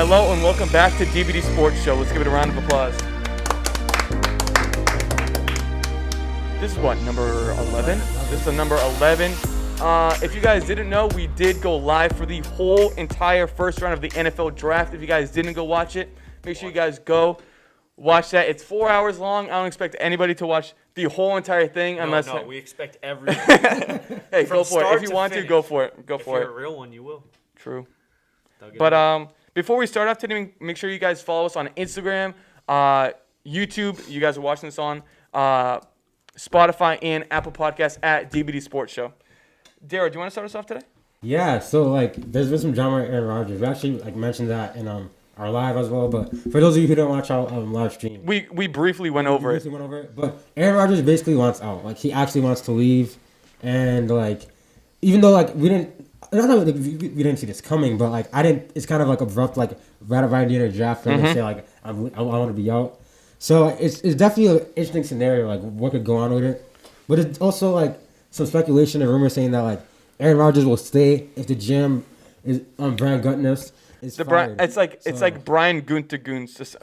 Hello and welcome back to DBD Sports Show. Let's give it a round of applause. This is what, number 11? This is the number 11. If you guys didn't know, we did go live for the whole entire first round of the NFL draft. If you guys didn't go watch it, make sure you guys go watch that. It's 4 hours long. I don't expect anybody to watch the whole entire thing unless... No, we expect everyone. Hey, go for it. If you want to, go for it. Go for it. If you're a real one, you will. True. But before we start off today, make sure you guys follow us on Instagram, YouTube. You guys are watching this on Spotify and Apple Podcasts at DBD Sports Show. Dara, do you want to start us off today? Yeah, so there's been some drama with Aaron Rodgers. We actually mentioned that in our live as well. But for those of you who don't watch our live stream, we briefly went over it. But Aaron Rodgers basically wants out. He actually wants to leave, and even though we didn't. Not that we didn't see this coming, but I didn't. It's kind of abrupt, right at the end of the draft, and they say I want to be out. So it's definitely an interesting scenario, what could go on with it. But it's also some speculation and rumors saying that Aaron Rodgers will stay if the GM is Brian Guntness is fired. It's like Brian Gunther,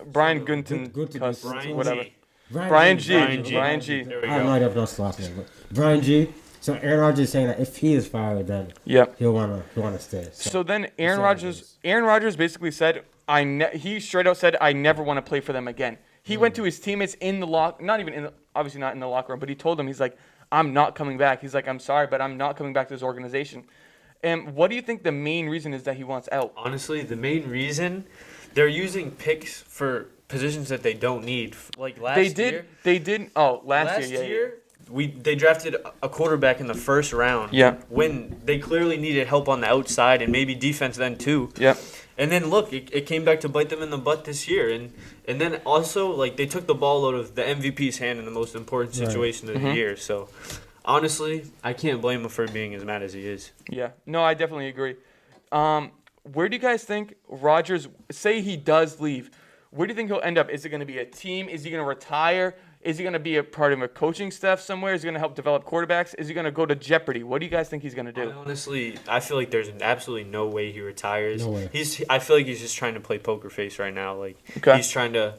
Brian Gunther, whatever. Brian G. I have no idea if that's the last name, but Brian G. So Aaron Rodgers is saying that if he is fired, then he'll wanna stay. So then Aaron Rodgers basically said, he straight out said, I never want to play for them again. He went to his teammates in the obviously not in the locker room, but he told them, he's like, I'm not coming back. He's like, I'm sorry, but I'm not coming back to this organization. And what do you think the main reason is that he wants out? Honestly, the main reason, they're using picks for positions that they don't need. Last year. Last year. They drafted a quarterback in the first round. Yeah. When they clearly needed help on the outside and maybe defense then too. Yeah. And then look, it came back to bite them in the butt this year. And then also they took the ball out of the MVP's hand in the most important situation of the year. So honestly, I can't blame him for being as mad as he is. Yeah. No, I definitely agree. Where do you guys think Rodgers, say he does leave, where do you think he'll end up? Is it going to be a team? Is he going to retire? Is he going to be a part of a coaching staff somewhere? Is he going to help develop quarterbacks? Is he going to go to Jeopardy? What do you guys think he's going to do? Honestly, I feel like there's absolutely no way he retires. No way. I feel like he's just trying to play poker face right now. He's trying to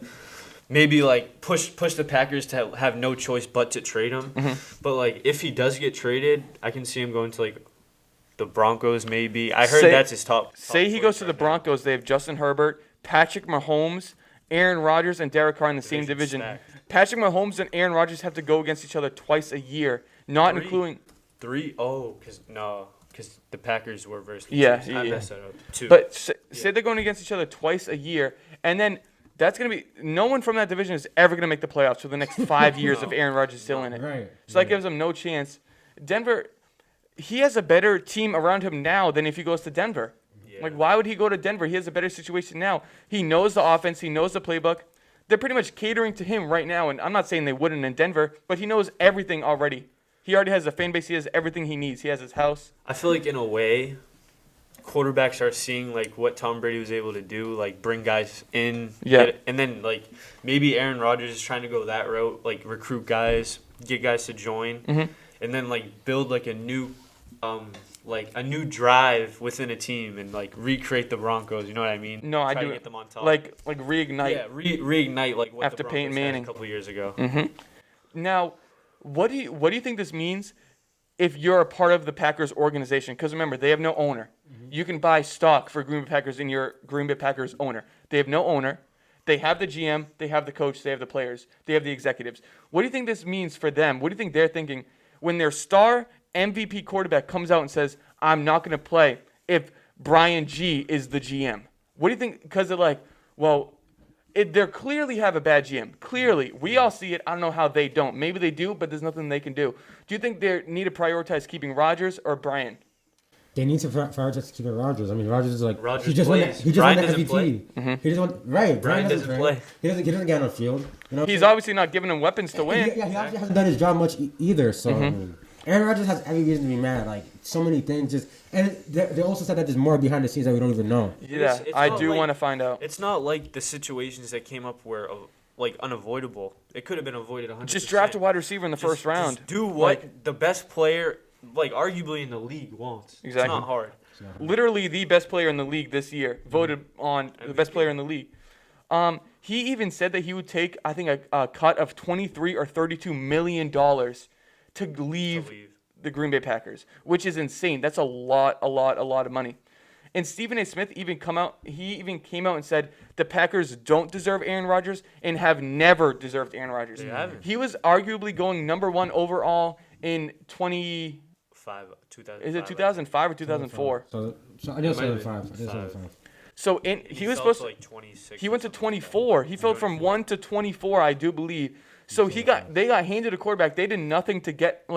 maybe push the Packers to have no choice but to trade him. Mm-hmm. But if he does get traded, I can see him going to the Broncos maybe. I heard that's his top. Say he goes to the Broncos. They have Justin Herbert, Patrick Mahomes, Aaron Rodgers, and Derek Carr in the same division. Stacked. Patrick Mahomes and Aaron Rodgers have to go against each other twice a year, including... Because the Packers were versus the Yeah, Chiefs. I messed that up too. But say they're going against each other twice a year, and then that's going to be... No one from that division is ever going to make the playoffs for the next 5 years if Aaron Rodgers is still in it. Right. So that gives them no chance. Denver, he has a better team around him now than if he goes to Denver. Yeah. Why would he go to Denver? He has a better situation now. He knows the offense. He knows the playbook. They're pretty much catering to him right now, and I'm not saying they wouldn't in Denver, but he knows everything already. He already has a fan base. He has everything he needs. He has his house. I feel in a way, quarterbacks are seeing what Tom Brady was able to do, bring guys in. Yeah. And then maybe Aaron Rodgers is trying to go that route, recruit guys, get guys to join, and then build a new a new drive within a team and recreate the Broncos. You know what I mean? No, I do. To get them on top. Reignite. Yeah, reignite what after the Broncos Peyton Manning had a couple years ago. Mm-hmm. Now, what do you think this means if you're a part of the Packers organization? Because remember, they have no owner. Mm-hmm. You can buy stock for Green Bay Packers in your Green Bay Packers owner. They have no owner. They have the GM. They have the coach. They have the players. They have the executives. What do you think this means for them? What do you think they're thinking when their star MVP quarterback comes out and says, I'm not going to play if Brian G is the GM? What do you think? Because they're they clearly have a bad GM. Clearly. We all see it. I don't know how they don't. Maybe they do, but there's nothing they can do. Do you think they need to prioritize keeping Rodgers or Brian? They need to prioritize keeping Rodgers. I mean, Rodgers is Rodgers he just plays. won the Brian doesn't MVP. play. Mm-hmm. He just won, right. Brian doesn't play. He doesn't get on the field. You know what He's I'm saying? obviously not giving them weapons to win. He obviously hasn't done his job much either. So I mean, Aaron Rodgers has every reason to be mad. So many things. And they also said that there's more behind the scenes that we don't even know. Yeah, I do want to find out. It's not like the situations that came up were unavoidable. It could have been avoided 100%. Just draft a wide receiver in the first round. Just do what the best player, arguably in the league, wants. Exactly. It's not hard. literally the best player in the league this year, voted on the best player in the league. He even said that he would take, I think, a cut of $23 or $32 million to leave the Green Bay Packers, which is insane. That's a lot of money. And Stephen A. Smith even came out and said the Packers don't deserve Aaron Rodgers and have never deserved Aaron Rodgers. They haven't. He was arguably going number 1 overall in 2005 or 2004? So I know 2005. So he was supposed to like 26. He went to 24. He fell from 1 to 24, I do believe. So they got handed a quarterback. They did nothing to get,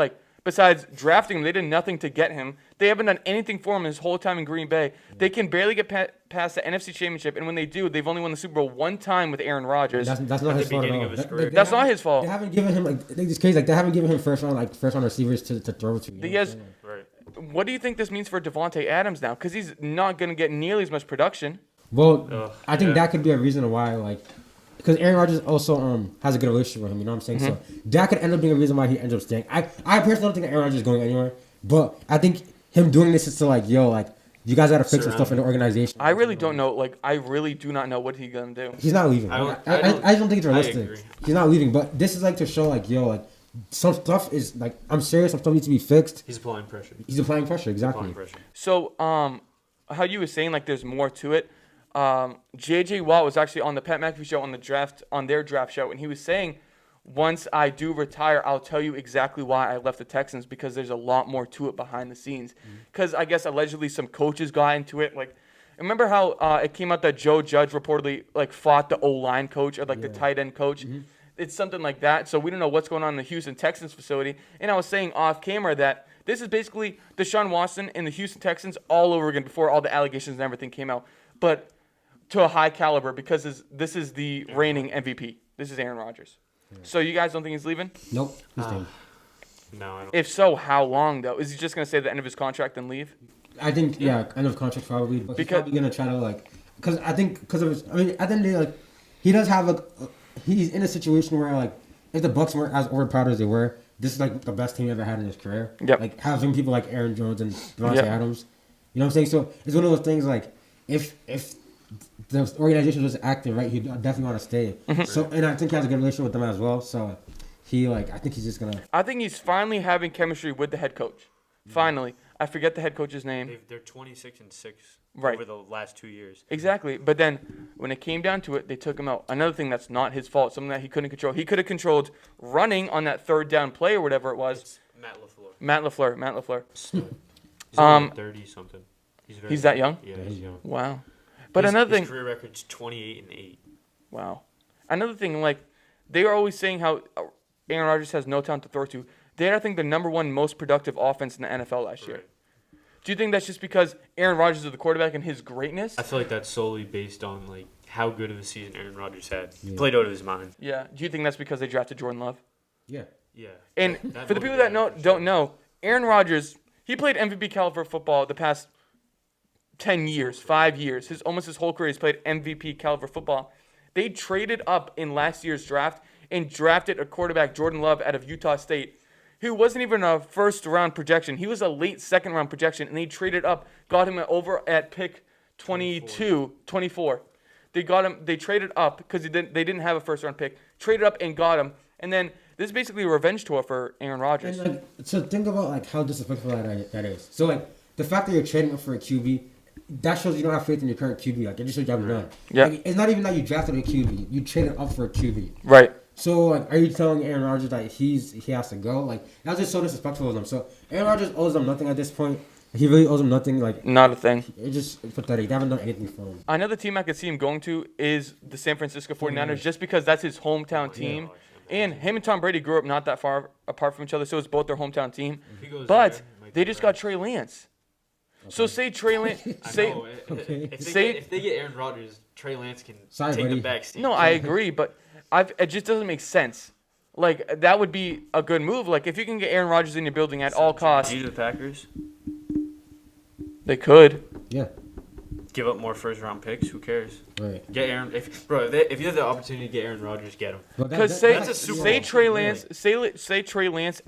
besides drafting him, they did nothing to get him. They haven't done anything for him his whole time in Green Bay. They can barely get past the NFC Championship, and when they do, they've only won the Super Bowl one time with Aaron Rodgers. That's not his fault at all. That's not his fault. They haven't given him it's crazy. They haven't given him first round receivers to throw to. He has. Right. What do you think this means for Devontae Adams now? Because he's not going to get nearly as much production. Well, I think that could be a reason why, because Aaron Rodgers also has a good relationship with him. You know what I'm saying? So that could end up being a reason why he ends up staying. I personally don't think Aaron Rodgers is going anywhere, but I think him doing this is to you guys got to fix some stuff in the organization. I really don't know. I really do not know what he's going to do. He's not leaving. I just don't think it's realistic. He's not leaving, but this is to show some stuff is I'm serious. Some stuff needs to be fixed. He's applying pressure. Exactly. So how you were saying there's more to it. J.J. Watt was actually on the Pat McAfee show on their draft show, and he was saying, once I do retire, I'll tell you exactly why I left the Texans, because there's a lot more to it behind the scenes. Because I guess allegedly some coaches got into it. Remember how it came out that Joe Judge reportedly fought the O-line coach or the tight end coach? It's something like that. So we don't know what's going on in the Houston Texans facility. And I was saying off camera that this is basically Deshaun Watson and the Houston Texans all over again before all the allegations and everything came out. But to a high caliber, because this is the reigning MVP. This is Aaron Rodgers. Yeah. So you guys don't think he's leaving? Nope. He's staying. No, I don't. If so, how long though? Is he just going to say the end of his contract and leave? I think end of contract probably. But he's probably going to try to because at the end of the day, he does have he's in a situation where if the Bucs weren't as overpowered as they were, this is the best team he ever had in his career. Yep. Having people like Aaron Jones and Devontae Adams. You know what I'm saying? So it's one of those things if the organization was acting right, he'd definitely want to stay. So, and I think he has a good relationship with them as well. So, I think he's just gonna. I think he's finally having chemistry with the head coach. Finally, I forget the head coach's name. They're 26-6 over the last 2 years. Exactly, but then when it came down to it, they took him out. Another thing that's not his fault, something that he couldn't control. He could have controlled running on that third down play or whatever it was. It's Matt LaFleur. He's 30-something. He's that young? Yeah, he's young. Wow. But another thing, his career record's 28-8. Wow. Another thing, they are always saying how Aaron Rodgers has no talent to throw to. They had, I think, the number 1 most productive offense in the NFL last year. Do you think that's just because Aaron Rodgers is the quarterback and his greatness? I feel like that's solely based on how good of a season Aaron Rodgers had. He played out of his mind. Yeah. Do you think that's because they drafted Jordan Love? Yeah. Yeah. And for the people that don't know, Aaron Rodgers, he played MVP caliber football the past 10 years, 5 years. Almost his whole career he's played MVP caliber football. They traded up in last year's draft and drafted a quarterback, Jordan Love, out of Utah State, who wasn't even a first-round projection. He was a late second-round projection, and they traded up, got him over at pick 24. They traded up because they didn't have a first-round pick, traded up and got him. And then this is basically a revenge tour for Aaron Rodgers. And so think about how disrespectful that is. So the fact that you're trading up for a QB, that shows you don't have faith in your current QB. It just shows you haven't done. Yeah. It's not even that you drafted a QB. You traded up for a QB. Right. So are you telling Aaron Rodgers that he has to go? That's just so disrespectful of them. So Aaron Rodgers owes them nothing at this point. He really owes them nothing. Not a thing. It's just pathetic. They haven't done anything for him. Another team I could see him going to is the San Francisco 49ers, just because that's his hometown team. And him and Tom Brady grew up not that far apart from each other, so it's both their hometown team. But they just got Trey Lance. Okay. So say Trey Lance. If they get Aaron Rodgers, Trey Lance can take the back seat. No, I agree, but it just doesn't make sense. That would be a good move. If you can get Aaron Rodgers in your building at all costs. The Packers? They could. Yeah. Give up more first-round picks. Who cares? Right. Get Aaron. If you have the opportunity to get Aaron Rodgers, get him. Because say Trey Lance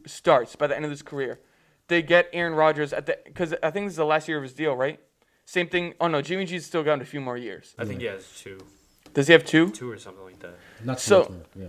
starts by the end of his career, they get Aaron Rodgers because I think this is the last year of his deal, right? Same thing. Oh no, Jimmy G's still got a few more years. I think he has 2. Does he have 2? 2 or something like that. Not So- so. Yeah.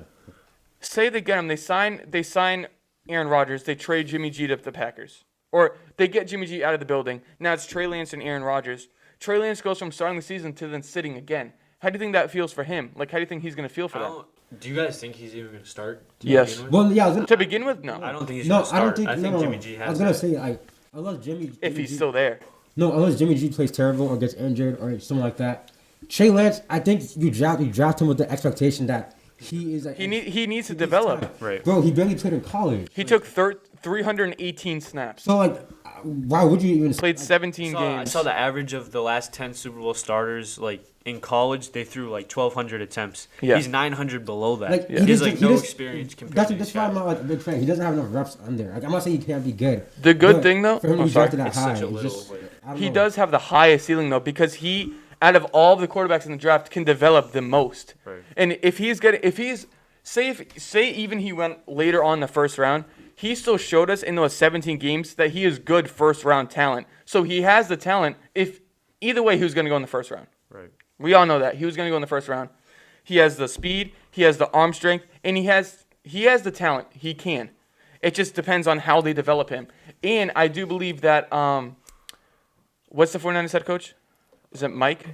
Say they get him. They sign Aaron Rodgers. They trade Jimmy G to the Packers, or they get Jimmy G out of the building. Now it's Trey Lance and Aaron Rodgers. Trey Lance goes from starting the season to then sitting again. How do you think that feels for him? Like, how do you think he's going to feel for that? Do you guys think he's even going to start? Yes. begin with? Well, yeah. I was gonna, To begin with, no. I don't think he's no, going to start. I don't think. I think no, Jimmy G has I was gonna it. say unless If he's G- still there. No, unless Jimmy G plays terrible or gets injured or something like that. Trey Lance, I think you draft him with the expectation that he is. He needs to develop. time. Right. Bro, he barely played in college. He took 318 snaps. So like, why would you even Played 17 I games. saw the average of the last 10 Super Bowl starters, like, in college, they threw, like, 1,200 attempts. Yeah. He's 900 below that. Like, He has, like, he no just- experience compared That's to that's these why I'm guys. not like a big fan. He doesn't have enough reps under. Like I'm not saying he can't be good. The good but thing, though- for him to I'm be sorry. drafted that It's high, such a it's little, just, like- I don't He know. does have the highest ceiling, though, because he, out of all the quarterbacks in the draft, can develop the most. Right. And say even he went later on in the first round, he still showed us in those 17 games that he is good first round talent. So he has the talent. If either way, he was going to go in the first round. Right. We all know that he was going to go in the first round. He has the speed, he has the arm strength, and he has the talent. He can. It just depends on how they develop him. And I do believe that what's the 49ers head coach? Is it Mike?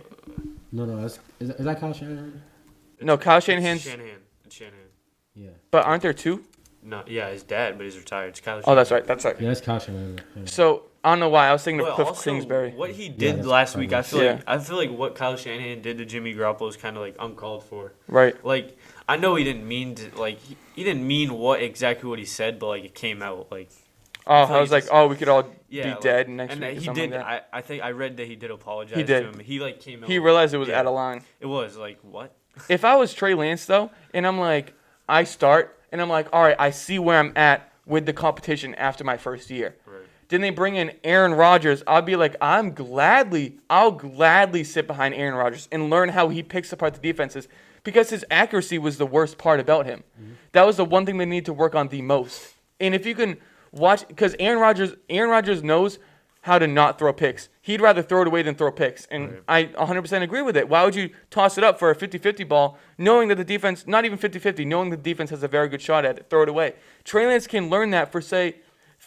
No, is that Kyle Shanahan? No, Kyle Shanahan's. It's Shanahan. Yeah. But aren't there two? No, yeah, his dad, but he's retired. It's Kyle Oh, that's Shanahan. right. That's right. Yeah, that's Kyle Shanahan. Yeah. So I don't know why I was thinking of But Cliff also, Kingsbury. what he did that's last week, probably- I feel like what Kyle Shanahan did to Jimmy Garoppolo is kind of like uncalled for. Right. Like, I know he didn't mean to, like, he didn't mean exactly what he said, but like it came out like. Oh, I was like, oh, we could all Yeah, be like- dead next and week. Or he something did. Like that. I think I read that he did apologize He did. to him. He like came out. He realized it was yeah, out of line. It was like what? If I was Trey Lance though, and I'm like, I start, and I'm like, all right, I see where I'm at with the competition after my first year. Right. Then they bring in Aaron Rodgers. I'll be like, I'll gladly sit behind Aaron Rodgers and learn how he picks apart the defenses because his accuracy was the worst part about him. Mm-hmm. That was the one thing they need to work on the most. And if you can watch, because Aaron Rodgers knows how to not throw picks. He'd rather throw it away than throw picks. And Right. I 100% agree with it. Why would you toss it up for a 50-50 ball knowing that the defense, not even 50-50, knowing the defense has a very good shot at it, throw it away? Trey Lance can learn that for, say,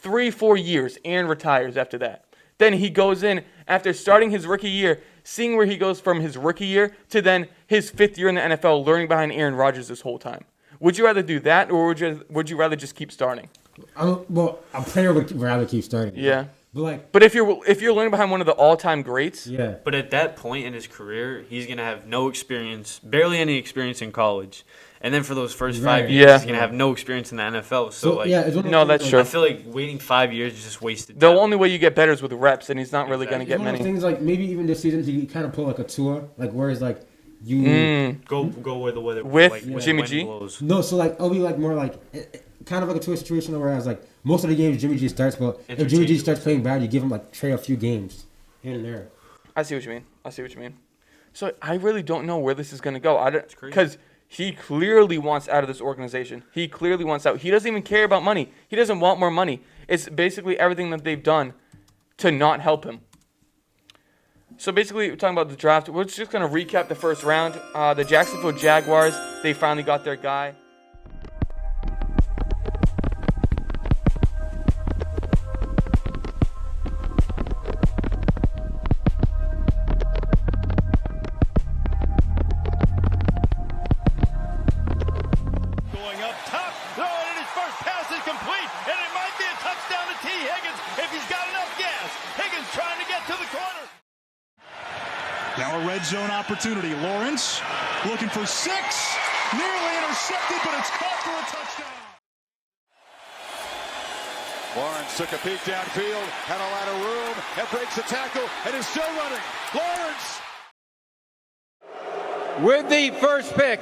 3-4 years and retires after that. Then he goes in after starting his rookie year, seeing where he goes from his rookie year to then his 5th year in the NFL, learning behind Aaron Rodgers this whole time. Would you rather do that, or would you rather just keep starting? A player would rather keep starting. Yeah. But like, But if you're learning behind one of the all-time greats, yeah. But at that point in his career, he's gonna have no experience, barely any experience in college, and then for those first 5 Right. years, Yeah. he's gonna have no experience in the NFL. So, So like, yeah, it's one of No, those that's things, true. I feel like waiting 5 years is just wasted. the time. only way you get better is with reps, and he's not really going to Exactly. get It's one of those many. things like maybe even this season he kind of pull like a tour, like whereas like you Go where the weather With like, Jimmy wind G? blows. no, so like it'll be like more like kind of like a tour situation whereas like most of the games Jimmy G starts, but if Jimmy G Interchangeable. starts playing bad, you give him like Trey a few games here and there. I see what you mean. So I really don't know where this is going to go. crazy. Because he clearly wants out of this organization. He clearly wants out. He doesn't even care about money. He doesn't want more money. It's basically everything that they've done to not help him. So basically, we're talking about the draft. We're just going to recap the first round. The Jacksonville Jaguars, they finally got their guy. Going up top, and his first pass is complete, and it might be a touchdown to T. Higgins if he's got enough gas. Higgins trying to get to the corner. Now a red zone opportunity. Lawrence looking for 6. Nearly intercepted, but it's caught for a touchdown. Lawrence took a peek downfield, had a lot of room, and breaks the tackle, and is still running. Lawrence! With the first pick,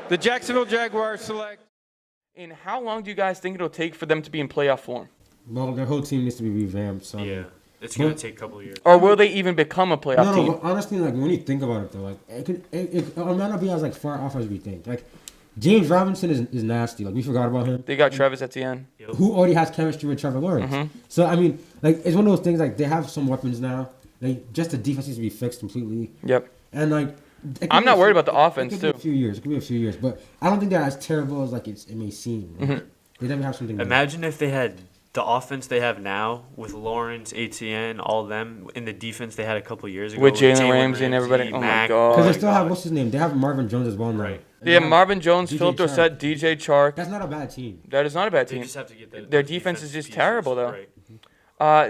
the Jacksonville Jaguars select. And how long do you guys think it'll take for them to be in playoff form? Well, their whole team needs to be revamped. So Yeah, it's gonna take a couple of years. Or will they even become a playoff no, team? but honestly, like when you think about it though, like it might not be as like far off as we think. Like James Robinson is nasty. Like, we forgot about him. They got Travis Etienne. Who already has chemistry with Trevor Lawrence. So, I mean, like, it's one of those things, like, they have some weapons now. Like, just the defense needs to be fixed completely. Yep. And, like, I'm not worried about the offense, it could be too. a few years. It could be a few years. But I don't think they're as terrible as, like, it may seem. They definitely have something. Imagine if they had the offense they have now with Lawrence, ATN, all of them, in the defense they had a couple years ago. With Jalen Ramsey and everybody. Oh, my Mack. God. Because they still have, what's his name? They have Marvin Jones as well now. Right. They have Marvin Jones, DJ Philip Dorsett, DJ Chark. That's not a bad team. That is not a bad They team. just have to get Their defense is just pieces. terrible, though. Right.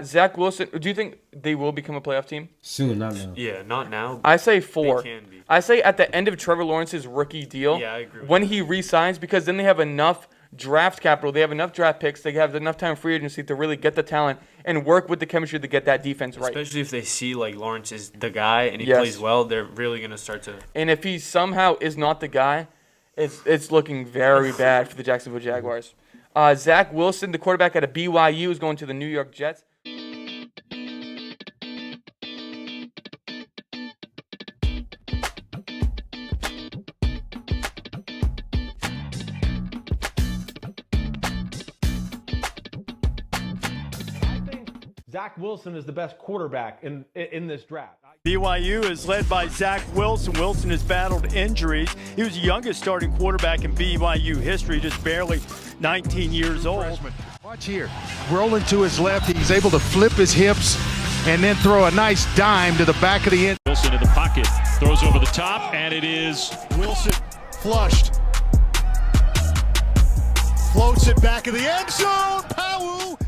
Zach Wilson, do you think they will become a playoff team? Soon, not now. Yeah, not now. I say 4. They can be. I say at the end of Trevor Lawrence's rookie deal, Yeah, I agree with when he re-signs, because then they have enough draft capital, they have enough draft picks, they have enough time free agency to really get the talent and work with the chemistry to get that defense right. Especially if they see like Lawrence is the guy and he Yes. plays well, they're really gonna start to. And if he somehow is not the guy, it's looking very bad for the Jacksonville Jaguars. Zach Wilson, the quarterback out of BYU, is going to the New York Jets. Zach Wilson is the best quarterback in this draft. BYU is led by Zach Wilson. Wilson has battled injuries. He was the youngest starting quarterback in BYU history, just barely 19 years old. Watch here. Rolling to his left. He's able to flip his hips and then throw a nice dime to the back of the end. Wilson in the pocket, throws over the top, and it is Wilson flushed. Floats it back in the end zone. Powell.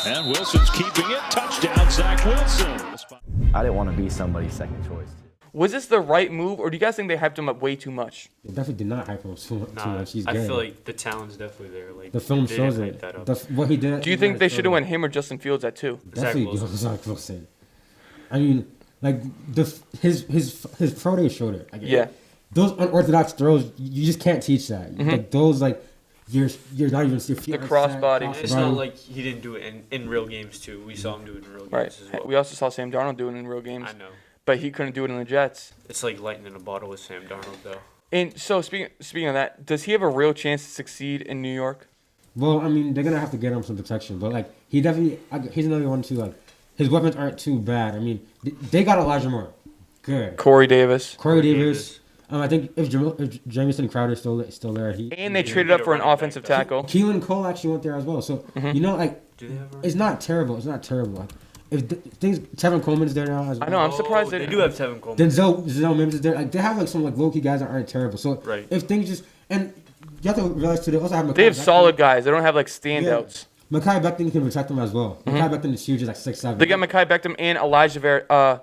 and Wilson's keeping it. Touchdown, Zach Wilson. I didn't want to be somebody's second choice. Was this the right move, or do you guys think they hyped him up way too much? They definitely did not hype him too much. He's I good. feel like the talent's definitely there. Like The film they shows didn't it. hype that up. What he did. Do you think they should have went him or Justin Fields at 2? Definitely Wilson. Zach Wilson. I mean, like his pro day showed it. Like, Yeah. Those unorthodox throws, you just can't teach that. Like those, like you're not even your feet. The crossbody. It's not like he didn't do it in real games too. We saw him do it in real games Right. as well. We also saw Sam Darnold do it in real games. I know. But he couldn't do it in the Jets. It's like lightning in a bottle with Sam Darnold though. And so speaking of that, does he have a real chance to succeed in New York? Well, I mean, they're gonna have to get him some protection, but like he's another one too. Like his weapons aren't too bad. I mean, they got Elijah Moore, good. Corey Davis. Corey Davis. I think if Jamison Crowder's still there, And they traded up for an offensive tackle. Keelan Cole actually went there as well. So like Do they have? it's not terrible. It's not terrible. Like, if Tevin Coleman's there now as well. I know. I'm surprised they they do have Tevin Coleman. Denzel Mims is there. Like they have like some like low key guys that aren't terrible. So Right. if things just and you have to realize too, they also have Mekhi They have Becton. solid guys. They don't have like standouts. Mekhi Becton can protect them as well. Mekhi Becton is huge, is like 6'7". They got Mekhi Beckham and Elijah Ver.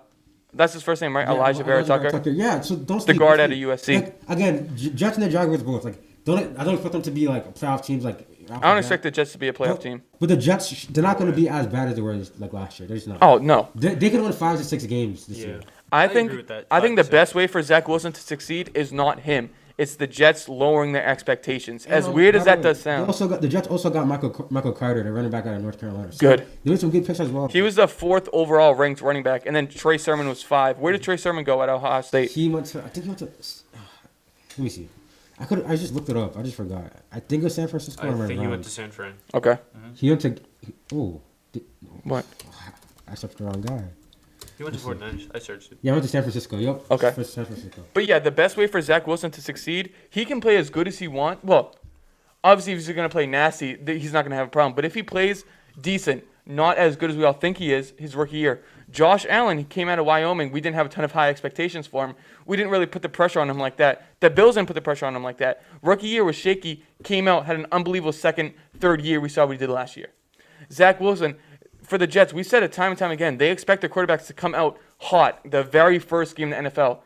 That's his first name, right? Elijah Vera Tucker. Yeah, so don't The guard out of USC. Like, again, Jets and the Jaguars both. Like, I don't expect them to be like playoff teams. Like, I don't expect the Jets to be a playoff team. But the Jets, they're not going to be as bad as they were like last year. They're just not. Oh no. They can win 5 to 6 games this year. I agree think with that. I think the 5%. best way for Zach Wilson to succeed is not him. It's the Jets lowering their expectations. As weird as that does sound. The Jets also got Michael Carter, the running back out of North Carolina. So Good. They made some good picks as well. He was the 4th overall ranked running back, and then Trey Sermon was 5. Where did Trey Sermon go at Ohio State? He went to. I think he went to. Let me see. I just looked it up. I just forgot. I think it was San Francisco. I think he went to San Fran. Okay. He went to. What? I searched the wrong guy. He went to 49ers. I searched it. Yeah, I went to San Francisco. Yep. Okay. San Francisco. But yeah, the best way for Zach Wilson to succeed, he can play as good as he wants. Well, obviously, if he's going to play nasty, he's not going to have a problem. But if he plays decent, not as good as we all think he is, his rookie year. Josh Allen, he came out of Wyoming. We didn't have a ton of high expectations for him. We didn't really put the pressure on him like that. The Bills didn't put the pressure on him like that. Rookie year was shaky, came out, had an unbelievable second, third year. We saw what he did last year. Zach Wilson, for the Jets, we said it time and time again, they expect their quarterbacks to come out hot the very first game in the NFL.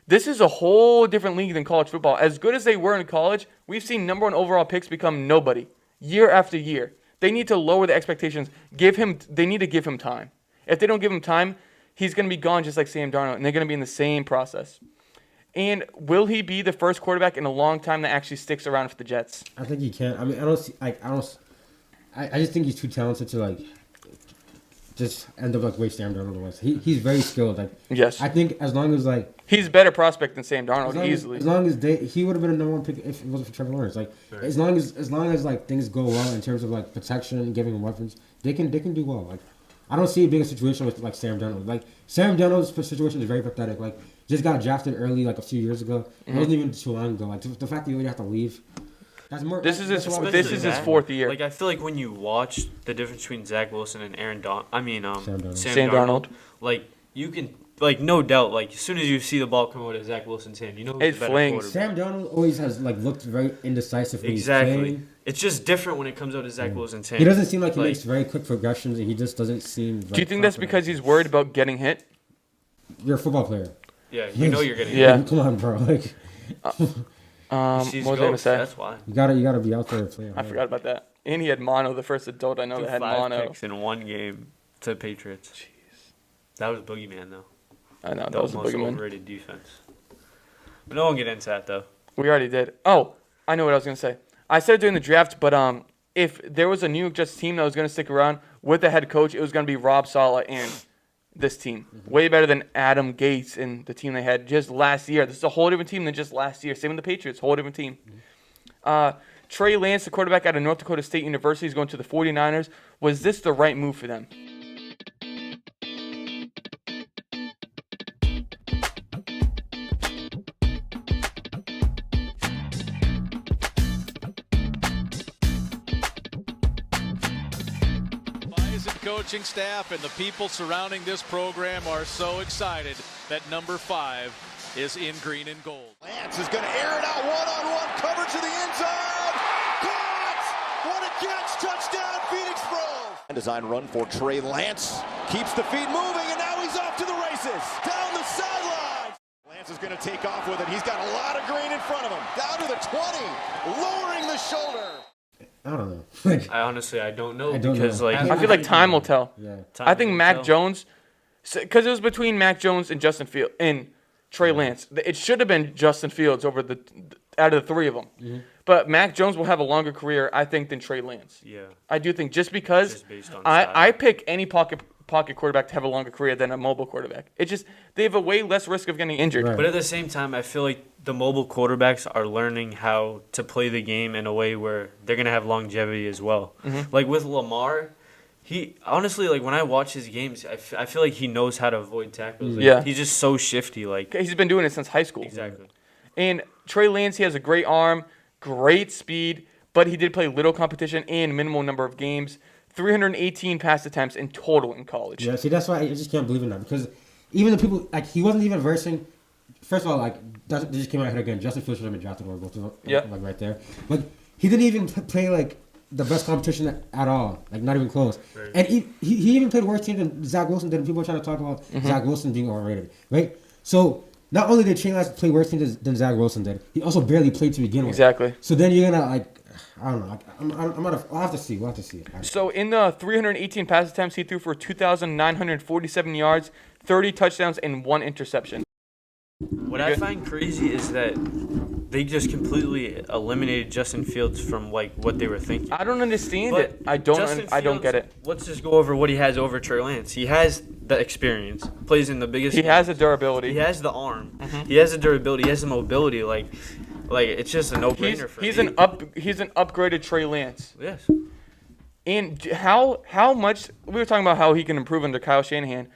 This is a whole different league than college football. As good as they were in college, we've seen number 1 overall picks become nobody year after year. They need to lower the expectations. They need to give him time. If they don't give him time, he's going to be gone just like Sam Darnold, and they're going to be in the same process. And will he be the first quarterback in a long time that actually sticks around for the Jets? I think he can. I mean, I just think he's too talented to just end up like way Sam Darnold was. He's very skilled. Like Yes. I think as long as like He's a better prospect than Sam Darnold, easily. as long as he would have been a number one pick if it wasn't for Trevor Lawrence. Like as long as like things go well in terms of like protection and giving him weapons, they can do well. Like I don't see it being a situation with like Sam Darnold. Like Sam Darnold's situation is very pathetic. Like just got drafted early like a few years ago. It wasn't even too long ago. Like the fact that you already have to leave. That's more. This is his Especially that. fourth year. Like I feel like when you watch the difference between Zach Wilson and Sam Darnold, like you can no doubt, like as soon as you see the ball come out of Zach Wilson's hand, you know who's It the better flings. quarterback. Sam Darnold always has like looked very indecisive when Exactly. he's playing. It's just different when it comes out of Zach Wilson's hand. He doesn't seem like he makes very quick progressions, and he just doesn't seem. Do you think that's because he's worried about getting hit? You're a football player? Yeah, you know you're getting. Yeah. Come on, bro. Like, what was I gonna say? That's why. you gotta be out there playing. I forgot about that. And he had mono, the first adult I know that had 5 mono. picks in one game to the Patriots. Jeez. That was Boogeyman though. I know, That that was was a most big one. overrated defense. But no one get into that though. We already did. Oh, I know what I was gonna say. I said it during the draft, but if there was a New York Jets team that was gonna stick around with the head coach, it was gonna be Rob Saleh and this team. Way better than Adam Gates and the team they had just last year. This is a whole different team than just last year. Same with the Patriots, whole different team. Trey Lance, the quarterback out of North Dakota State University, is going to the 49ers. Was this the right move for them? Coaching staff and the people surrounding this program are so excited that number 5 is in green and gold. Lance is going to air it out one-on-one coverage to the end zone. Caught! What a catch! Touchdown, Phoenix Grove! Design run for Trey Lance. Keeps the feet moving, and now he's off to the races. Down the sideline. Lance is going to take off with it. He's got a lot of green in front of him. Down to the 20, lowering the shoulder. I don't know. Like, I don't know I don't because know. I feel like time will tell. yeah. I think Mac Jones, because it was between Mac Jones and Justin Fields and Trey Lance. It should have been Justin Fields over out of the three of them. Mm-hmm. But Mac Jones will have a longer career, I think, than Trey Lance. Yeah. I do think just because Just based on I pick any pocket quarterback to have a longer career than a mobile quarterback. It's just they have a way less risk of getting injured. Right. But at the same time, I feel like the mobile quarterbacks are learning how to play the game in a way where they're going to have longevity as well. Mm-hmm. Like with Lamar, he honestly, like when I watch his games, I feel like he knows how to avoid tackles. Like, Yeah. He's just so shifty. Like He's been doing it since high school. Exactly. And Trey Lance, he has a great arm, great speed, but he did play little competition and minimal number of games. 318 pass attempts in total in college. Yeah, see, that's why I just can't believe in that because even the people like he wasn't even versing. First of all, like that just came out here again. Justin Fields should have been drafted or both of them. Yeah. Like right there. Like he didn't even play like the best competition at all. Like not even close. Right. And he even played worse team than Zach Wilson did. And people are trying to talk about Zach Wilson being overrated, right? So not only did Trey Lance play worse teams than Zach Wilson did, he also barely played to begin with. Exactly. So then you're gonna like. I don't know. I'll have to see. We'll have to see. So in the 318 pass attempts, he threw for 2,947 yards, 30 touchdowns, and 1 interception. What I find crazy is that they just completely eliminated Justin Fields from like what they were thinking. I don't understand But it. I Justin don't get Fields, it. Let's just go over what he has over Trey Lance. He has the experience, plays in the biggest. He has the durability. He has the arm. He has the durability. He has the mobility. Like it's just a no-brainer for he's him. He's an upgraded Trey Lance. Yes. And how much we were talking about how he can improve under Kyle Shanahan.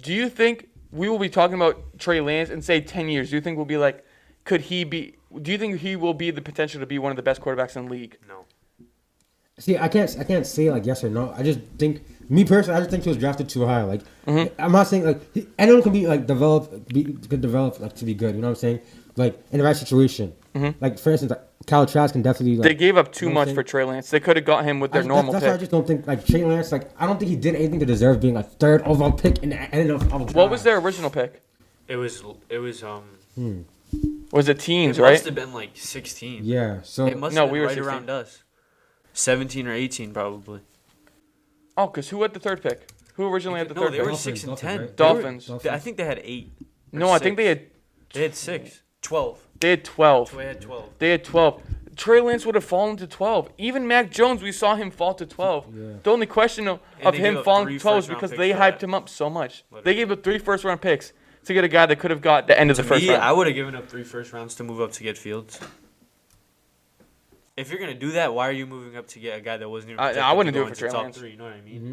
Do you think we will be talking about Trey Lance in say 10 years? Do you think we'll be like, do you think he will be the potential to be one of the best quarterbacks in the league? No. See, I can't say like yes or no. I just think me personally, I just think he was drafted too high. Like I'm not saying like anyone can be like develop like to be good. You know what I'm saying? Like in the right situation. Like for instance, like, Kyle Trask can definitely. Like, they gave up too much for Trey Lance. They could have got him with their normal that's pick. why I just don't think like Trey Lance. Like I don't think he did anything to deserve being a third overall pick in the end of the What was their original pick? It was Was it teens, It right? must have been like 16. Yeah. So It must No, have been we were right 16. around us. 17 or 18 probably. Oh, because who had the third pick? Who originally had the No, third they pick? were 6 and 10. right? Dolphins. I think they had 8. or No, I think 6. they had They had 6. 12. They had 12. They had 12. They had 12. Trey Lance would have fallen to 12. Even Mac Jones, we saw him fall to 12. Yeah. The only question of him falling to 12 is because they hyped him up so much. Literally. They gave up 3 first-round picks to get a guy that could have got the end of the first round. I would have given up 3 first rounds to move up to get Fields. If you're going to do that, why are you moving up to get a guy that wasn't even I wouldn't do it for Trey Lance. 3, you know what I mean? Mm-hmm.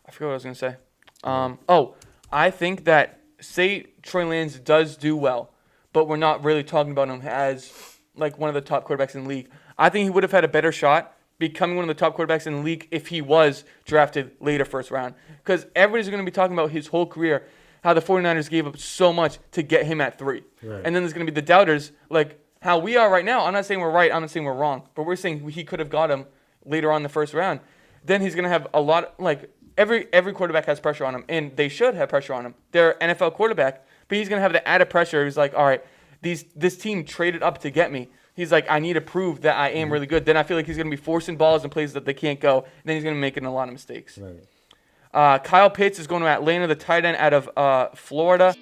I forgot what I was going to say. I think that, say Trey Lance does do well, but we're not really talking about him as like one of the top quarterbacks in the league. I think he would have had a better shot becoming one of the top quarterbacks in the league if he was drafted later first round. Because everybody's going to be talking about his whole career, how the 49ers gave up so much to get him at 3. Right. And then there's going to be the doubters, like how we are right now. I'm not saying we're right. I'm not saying we're wrong. But we're saying he could have got him later on in the first round. Then he's going to have a lot, like every quarterback has pressure on him. And they should have pressure on him. They're NFL quarterback. But he's going to have the added pressure. He's like, all right, this team traded up to get me. He's like, I need to prove that I am really good. Then I feel like he's going to be forcing balls in places that they can't go. And then he's going to be making a lot of mistakes. Right. Kyle Pitts is going to Atlanta, the tight end out of Florida.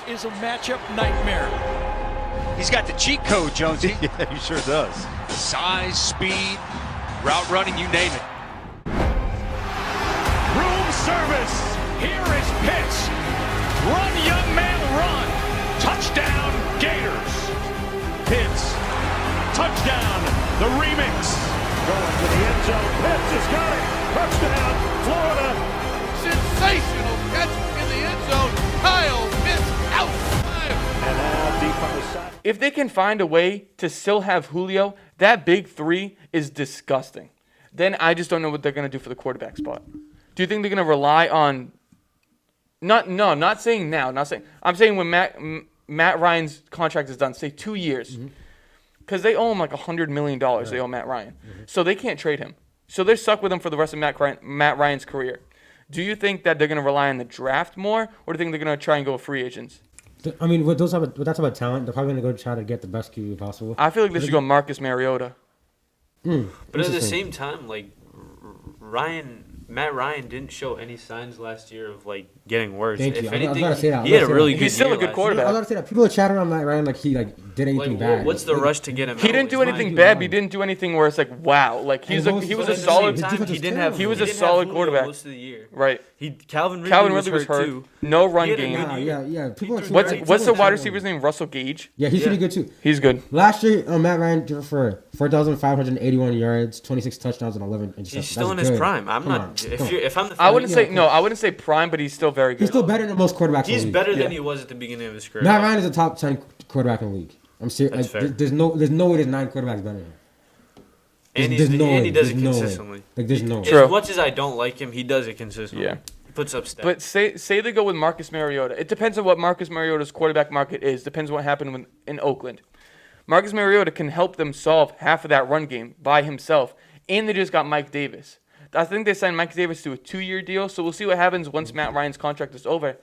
Is a matchup nightmare. He's got the cheat code, Jonesy. Yeah, he sure does. Size, speed, route running, you name it. Room service. Here is Pitts. Run, young man, run. Touchdown, Gators. Pitts. Touchdown. The remix. Going to the end zone. Pitts has got it. Touchdown, Florida. Sensational catch in the end zone. Kyle Pitts out. And now deep on the side. If they can find a way to still have Julio, that big 3 is disgusting. Then I just don't know what they're going to do for the quarterback spot. Do you think they're going to rely on not saying now, I'm saying when Matt Ryan's contract is done, say 2 years. Because they owe him like $100 million, they owe Matt Ryan. So they can't trade him. So they're stuck with him for the rest of Matt Ryan's career. Do you think that they're going to rely on the draft more, or do you think they're going to try and go with free agents? I mean, with that type of talent, they're probably going to go try to get the best QB possible. I feel like they should go Marcus Mariota. But at the same time, like Matt Ryan didn't show any signs last year of like getting worse. Thank you. If anything, I was say that. he had a really good He's still year a good last quarterback. I was about to say that. People are chatting on Matt Ryan like he did anything bad. What's the rush to get him? He didn't do anything bad, but he didn't do anything where it's like, wow. Like he was a solid. He was a solid quarterback most of the year. Right. Calvin Ridley was hurt too. No run game. Yeah. What's the wide receiver's name? Russell Gage. Yeah, he's pretty good too. He's good. Last year, Matt Ryan threw for 4,581 yards, 26 touchdowns, and 11 interceptions. He's still in his prime. I'm not. If I'm the I wouldn't say prime, but he's still very good. He's still better than most quarterbacks. He's better than he was at the beginning of his career. Matt Ryan is a top 10 quarterback in the league. I'm serious. Like, there's no way there's 9 quarterbacks better than him. And he does it consistently. Like there's no way. As much as I don't like him, he does it consistently. Yeah. He puts up stats. But say they go with Marcus Mariota. It depends on what Marcus Mariota's quarterback market is. Depends on what happened in Oakland. Marcus Mariota can help them solve half of that run game by himself. And they just got Mike Davis. I think they signed Mike Davis to a 2-year deal, so we'll see what happens once Matt Ryan's contract is over.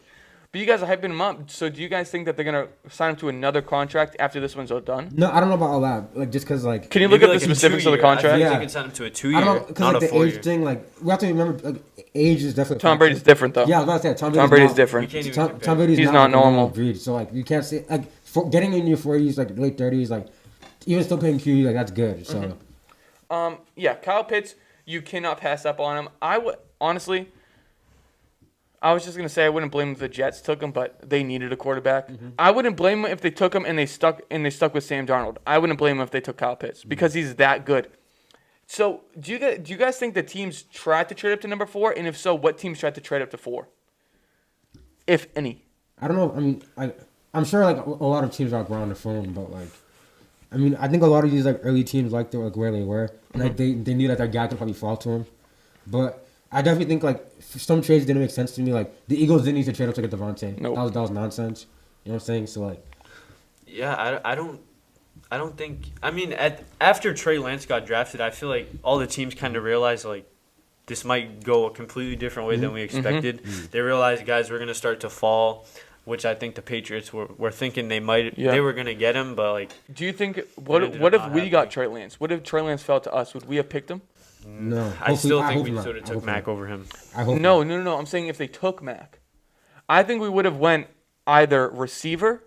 But you guys are hyping him up, so do you guys think that they're going to sign him to another contract after this one's all done? No, I don't know about all that. Like, just because, like... Can you look at the specifics of the contract? I think they can sign him to a 2-year, I don't know, because, like, the age thing, like, we have to remember, like, age is definitely... Tom Brady's different, though. Yeah, I was about to say, Tom Brady's different. Tom Brady's He's not normal. Breed, so, like, you can't say... Like, getting in your 40s, like, late 30s, like, even still playing QB, like, that's good, so... Yeah, Kyle Pitts, you cannot pass up on him. Honestly, I was just going to say I wouldn't blame him if the Jets took him, but they needed a quarterback. I wouldn't blame him if they took him and they stuck with Sam Darnold. I wouldn't blame him if they took Kyle Pitts because he's that good. So, do you guys think the teams tried to trade up to number 4? And if so, what teams tried to trade up to 4? If any. I don't know. I mean, I'm sure, like, a lot of teams are on the phone, but, like, I mean, I think a lot of these, like, early teams liked where they were. And, like, they knew that their guy could probably fall to them. But I definitely think, like, some trades didn't make sense to me. Like, the Eagles didn't need to trade up to get Devontae. Nope. That was nonsense. You know what I'm saying? So, like... Yeah, I don't think... I mean, after Trey Lance got drafted, I feel like all the teams kind of realized, like, this might go a completely different way than we expected. They realized guys were going to start to fall. which I think the Patriots were thinking they might. Yeah. They were gonna get him, but like. Do you think what if we got Trey Lance? What if Trey Lance fell to us? Would we have picked him? No. I still think we not. sort of took Mac over him. I hope No. not. I'm saying if they took Mac, I think we would have went either receiver.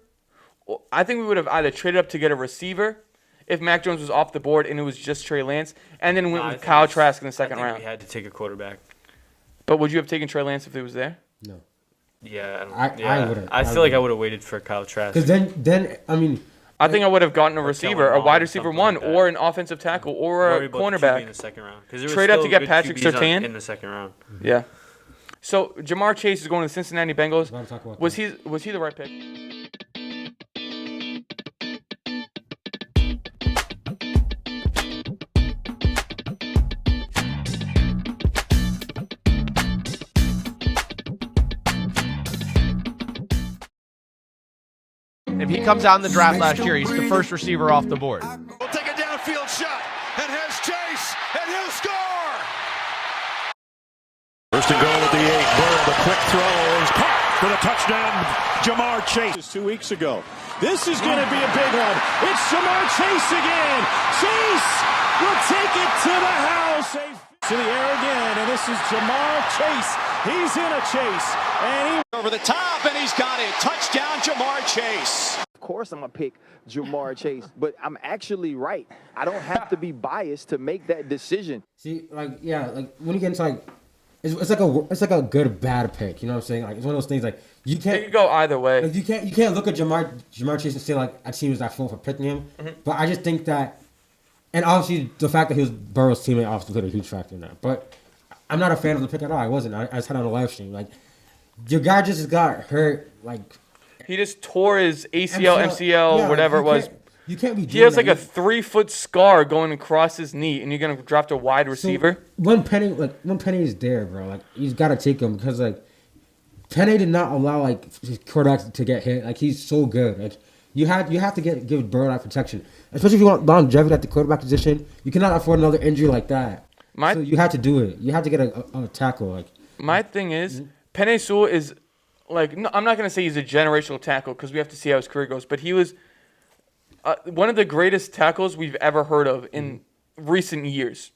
I think we would have either traded up to get a receiver if Mac Jones was off the board and it was just Trey Lance, and then went with Kyle Trask in the second round. We had to take a quarterback. But would you have taken Trey Lance if he was there? No. Yeah, I wouldn't. I feel like I would have waited for Kyle Trask. Because then I mean. I think I would have gotten a receiver, a wide receiver one, like that. or an offensive tackle, or a cornerback. In the second round. Trade up to get Patrick Surtain in the second round. Yeah. So Jamar Chase is going to the Cincinnati Bengals. Was he the right pick? If he comes out in the draft last year, he's the first receiver off the board. We'll take a downfield shot, and here's Chase, and he'll score! First and goal at the 8. Burrow, the quick throw is caught for the touchdown. Jamar Chase 2 weeks ago. This is going to be a big one. It's Jamar Chase again. Chase will take it to the house. To the air again, and this is Jamar Chase. He's in a chase, and he Over the top, and he's got it. Touchdown, Jamar Chase. Of course I'm going to pick Jamar Chase, but I'm actually right. I don't have to be biased to make that decision. See, like when you get into like, it's like a good bad pick. You know what I'm saying? Like it's one of those things like you can't. It could go either way. Like, you can't look at Jamar Chase and say like a team was that full for picking him. Mm-hmm. But I just think that, and obviously the fact that he was Burrow's teammate obviously played a huge factor in that. But I'm not a fan of the pick at all. I wasn't. I just had it on the live stream. Like your guy just got hurt. Like he just tore his ACL, MCL, whatever it was. You can't be. He has like a 3-foot scar going across his knee, and you're gonna draft a wide receiver. So when Penny is there, bro, like he's got to take him because like Penny did not allow like his quarterbacks to get hit. Like he's so good. Like you have to give Burrow that protection, especially if you want longevity at the quarterback position. You cannot afford another injury like that. So you have to do it. You have to get a tackle. Like my thing is, Penei Sewell is like no, I'm not gonna say he's a generational tackle because we have to see how his career goes, but he was one of the greatest tackles we've ever heard of in recent years.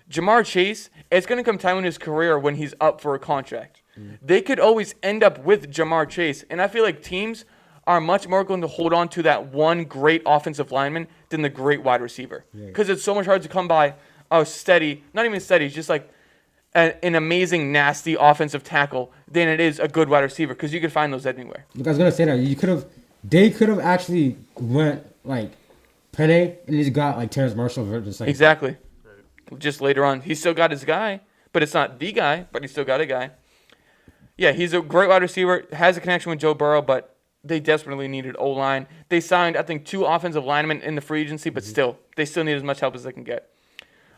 Jamar Chase, it's going to come time in his career when he's up for a contract. They could always end up with Jamar Chase, and I feel like teams are much more going to hold on to that one great offensive lineman than the great wide receiver because it's so much harder to come by a steady, not even steady, just like an amazing, nasty offensive tackle than it is a good wide receiver because you could find those anywhere. Look, I was going to say that. They could have actually went like Penny, and he's got like Terrence Marshall versus like exactly. Just later on, he still got his guy, but it's not the guy, but he's still got a guy. Yeah, he's a great wide receiver, has a connection with Joe Burrow, but they desperately needed O-line. They signed, I think, 2 offensive linemen in the free agency, but still, they still need as much help as they can get.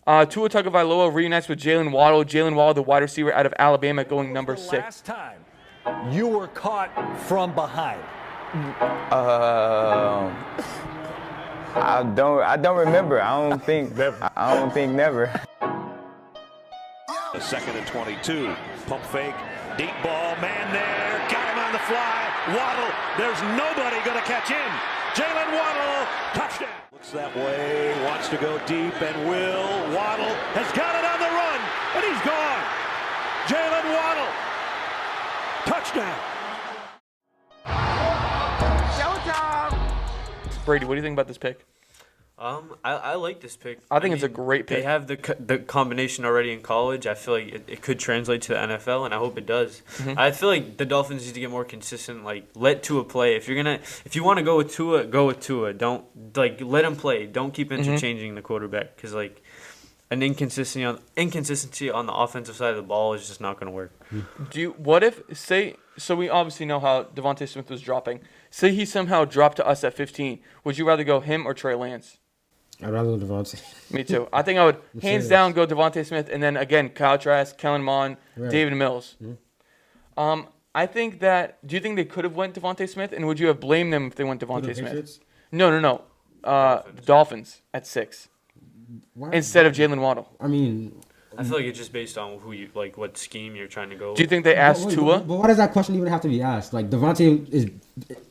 Tua Tagovailoa reunites with Jalen Waddle. Jalen Waddle, the wide receiver out of Alabama, going number 6. Last time you were caught from behind. I don't remember. I don't think never. A 2nd and 22. Pump fake. Deep ball. Man there. Got him on the fly. Waddle. There's nobody going to catch him. Jalen Waddle. Touchdown. Looks that way. Wants to go deep and will. Waddle has got it on the run. And he's gone. Jalen Waddle. Touchdown. Brady, what do you think about this pick? I like this pick. I think it's a great pick. They have the combination already in college. I feel like it could translate to the NFL, and I hope it does. Mm-hmm. I feel like the Dolphins need to get more consistent. Like let Tua play. If you want to go with Tua, go with Tua. Don't let him play. Don't keep interchanging the quarterback because like an inconsistency on the offensive side of the ball is just not going to work. So we obviously know how Devontae Smith was dropping. Say he somehow dropped to us at 15. Would you rather go him or Trey Lance? I'd rather go Devontae. Me too. I think I would hands down go Devontae Smith, and then again Kyle Trask, Kellen Mond, David Mills. Mm-hmm. I think that. Do you think they could have went Devontae Smith, and would you have blamed them if they went Devontae Smith? No. The Dolphins at 6 instead of Jalen Waddle. I mean, I feel like it's just based on who you like, what scheme you're trying to go. Do you think they asked Tua? But why does that question even have to be asked? Like Devontae is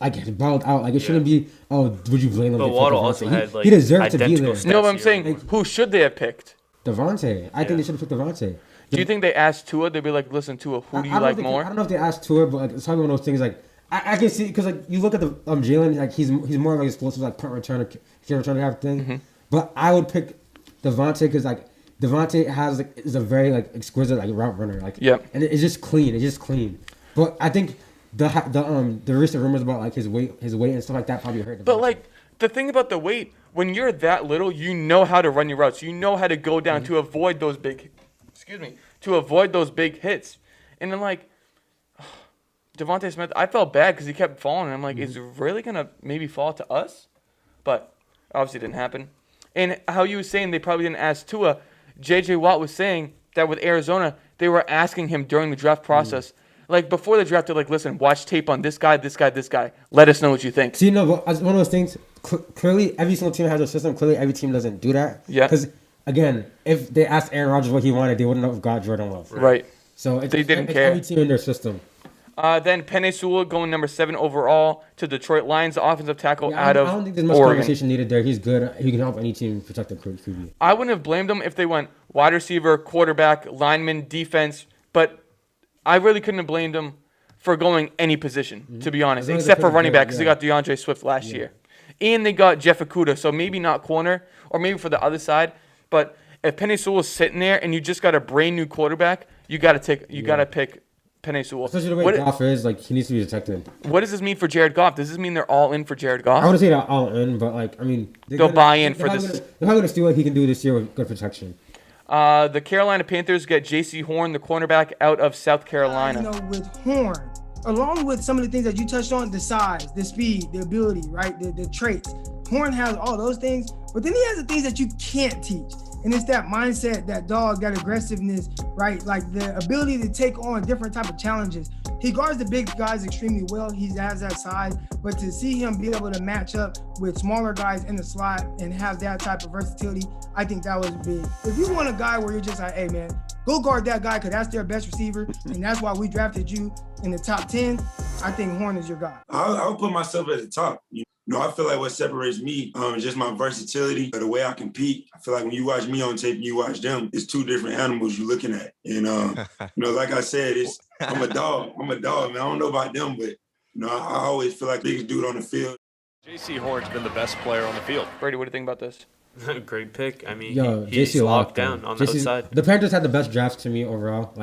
like balled out. Like it shouldn't be. Oh, would you blame him? But Waddle also had like he deserved to be there. stats No, but I'm here. saying who should they have picked? Devontae. I think they should have picked Devontae. Do you think they asked Tua? They'd be like, listen, Tua, who do you like more? I don't know if they asked Tua, but like, it's probably one of those things. Like I can see because like you look at the Jalen, like he's more like explosive, like punt returner, kick returner type of thing. But I would pick Devontae because like Devontae is a very like exquisite like route runner, like and it's just clean. It's just clean. But I think the recent rumors about like his weight and stuff like that probably hurt Devontae. But like the thing about the weight, when you're that little, you know how to run your routes. You know how to go down to avoid those big, hits. And then like Devontae Smith, I felt bad because he kept falling. And I'm like, is it really gonna maybe fall to us? But obviously it didn't happen. And how you were saying they probably didn't ask Tua. J.J. Watt was saying that with Arizona, they were asking him during the draft process. Like, before the draft, they're like, listen, watch tape on this guy, this guy, this guy. Let us know what you think. See, no, but one of those things, clearly every single team has a system. Clearly every team doesn't do that. Yeah. Because, again, if they asked Aaron Rodgers what he wanted, they wouldn't have got Jordan Love. Right. So they didn't it's care. every team in their system. Then Penei Sewell going number 7 overall to Detroit Lions, the offensive tackle I don't think there's much Oregon. conversation needed there. He's good. He can help any team protect the QB. I wouldn't have blamed them if they went wide receiver, quarterback, lineman, defense, but I really couldn't have blamed them for going any position, to be honest, except for running back because they got DeAndre Swift last year. And they got Jeff Okudah, so maybe not corner, or maybe for the other side. But if Penei Sewell's sitting there and you just got a brand new quarterback, you got to pick Penei Sewell. Especially the way Goff is, like, he needs to be protected. What does this mean for Jared Goff? Does this mean they're all in for Jared Goff? I wouldn't say they're all in, but, like, I mean... They'll buy in for this. They're probably going to see what he can do this year with good protection. The Carolina Panthers get J.C. Horn, the cornerback out of South Carolina. With Horn, along with some of the things that you touched on, the size, the speed, the ability, right, the traits. Horn has all those things, but then he has the things that you can't teach. And it's that mindset, that dog, that aggressiveness, right? Like the ability to take on different type of challenges. He guards the big guys extremely well. He has that size, but to see him be able to match up with smaller guys in the slot and have that type of versatility, I think that was big. If you want a guy where you're just like, hey man, go guard that guy because that's their best receiver, and that's why we drafted you in the top 10, I think Horn is your guy. I'll put myself at the top. You know, I feel like what separates me is just my versatility, the way I compete. I feel like when you watch me on tape and you watch them, it's two different animals you're looking at. And, like I said, I'm a dog, man. I don't know about them, but, I always feel like the biggest dude on the field. J.C. Horn's been the best player on the field. Brady, what do you think about this? Great pick. I mean, he's locked down on the outside. The Panthers had the best draft to me overall,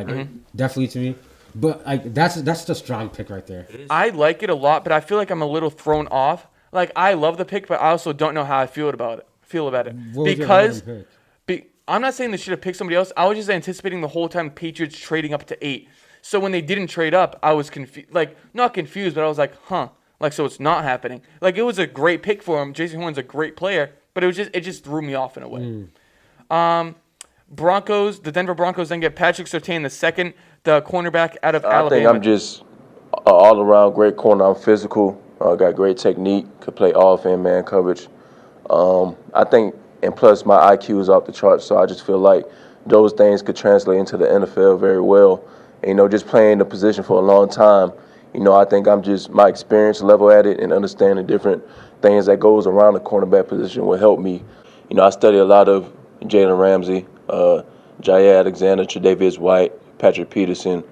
definitely to me. But like that's just a strong pick right there. I like it a lot, but I feel like I'm a little thrown off. Like I love the pick, but I also don't know how I feel about it. Because I'm not saying they should have picked somebody else. I was just anticipating the whole time Patriots trading up to 8. So when they didn't trade up, I was confused. Like not confused, but I was like, huh. Like so it's not happening. Like it was a great pick for him. J.C. Horn's a great player, but it just threw me off in a way. The Denver Broncos then get Patrick Surtain the second, the cornerback out of Alabama. I think I'm just all around great corner. I'm physical, got great technique, could play off and man coverage. I think, and plus my IQ is off the charts, so I just feel like those things could translate into the NFL very well. And, just playing the position for a long time, I think I'm just, my experience level at it and understanding different things that goes around the cornerback position will help me. I study a lot of Jalen Ramsey, Jair Alexander, Tre'Davious White, Patrick Peterson,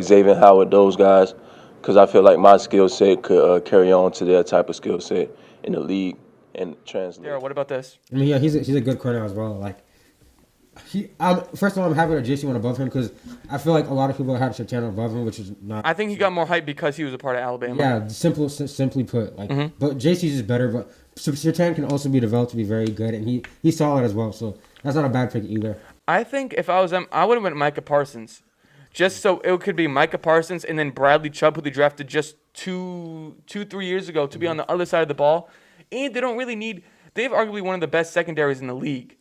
Xavier Howard, those guys, because I feel like my skill set could carry on to their type of skill set in the league and translate. Darryl, what about this? I mean, yeah, he's a good corner as well. Like, first of all, I'm happy that JC went above him because I feel like a lot of people had Surtain above him, which is not. I think he got more hype because he was a part of Alabama. Yeah, simply put, like, but JC's is better. But Surtain can also be developed to be very good, and he's solid as well. So that's not a bad pick either. I think if I was them, I would have went Micah Parsons, just so it could be Micah Parsons and then Bradley Chubb, who they drafted just 3 years ago, to be on the other side of the ball. And they don't really need. They have arguably one of the best secondaries in the league.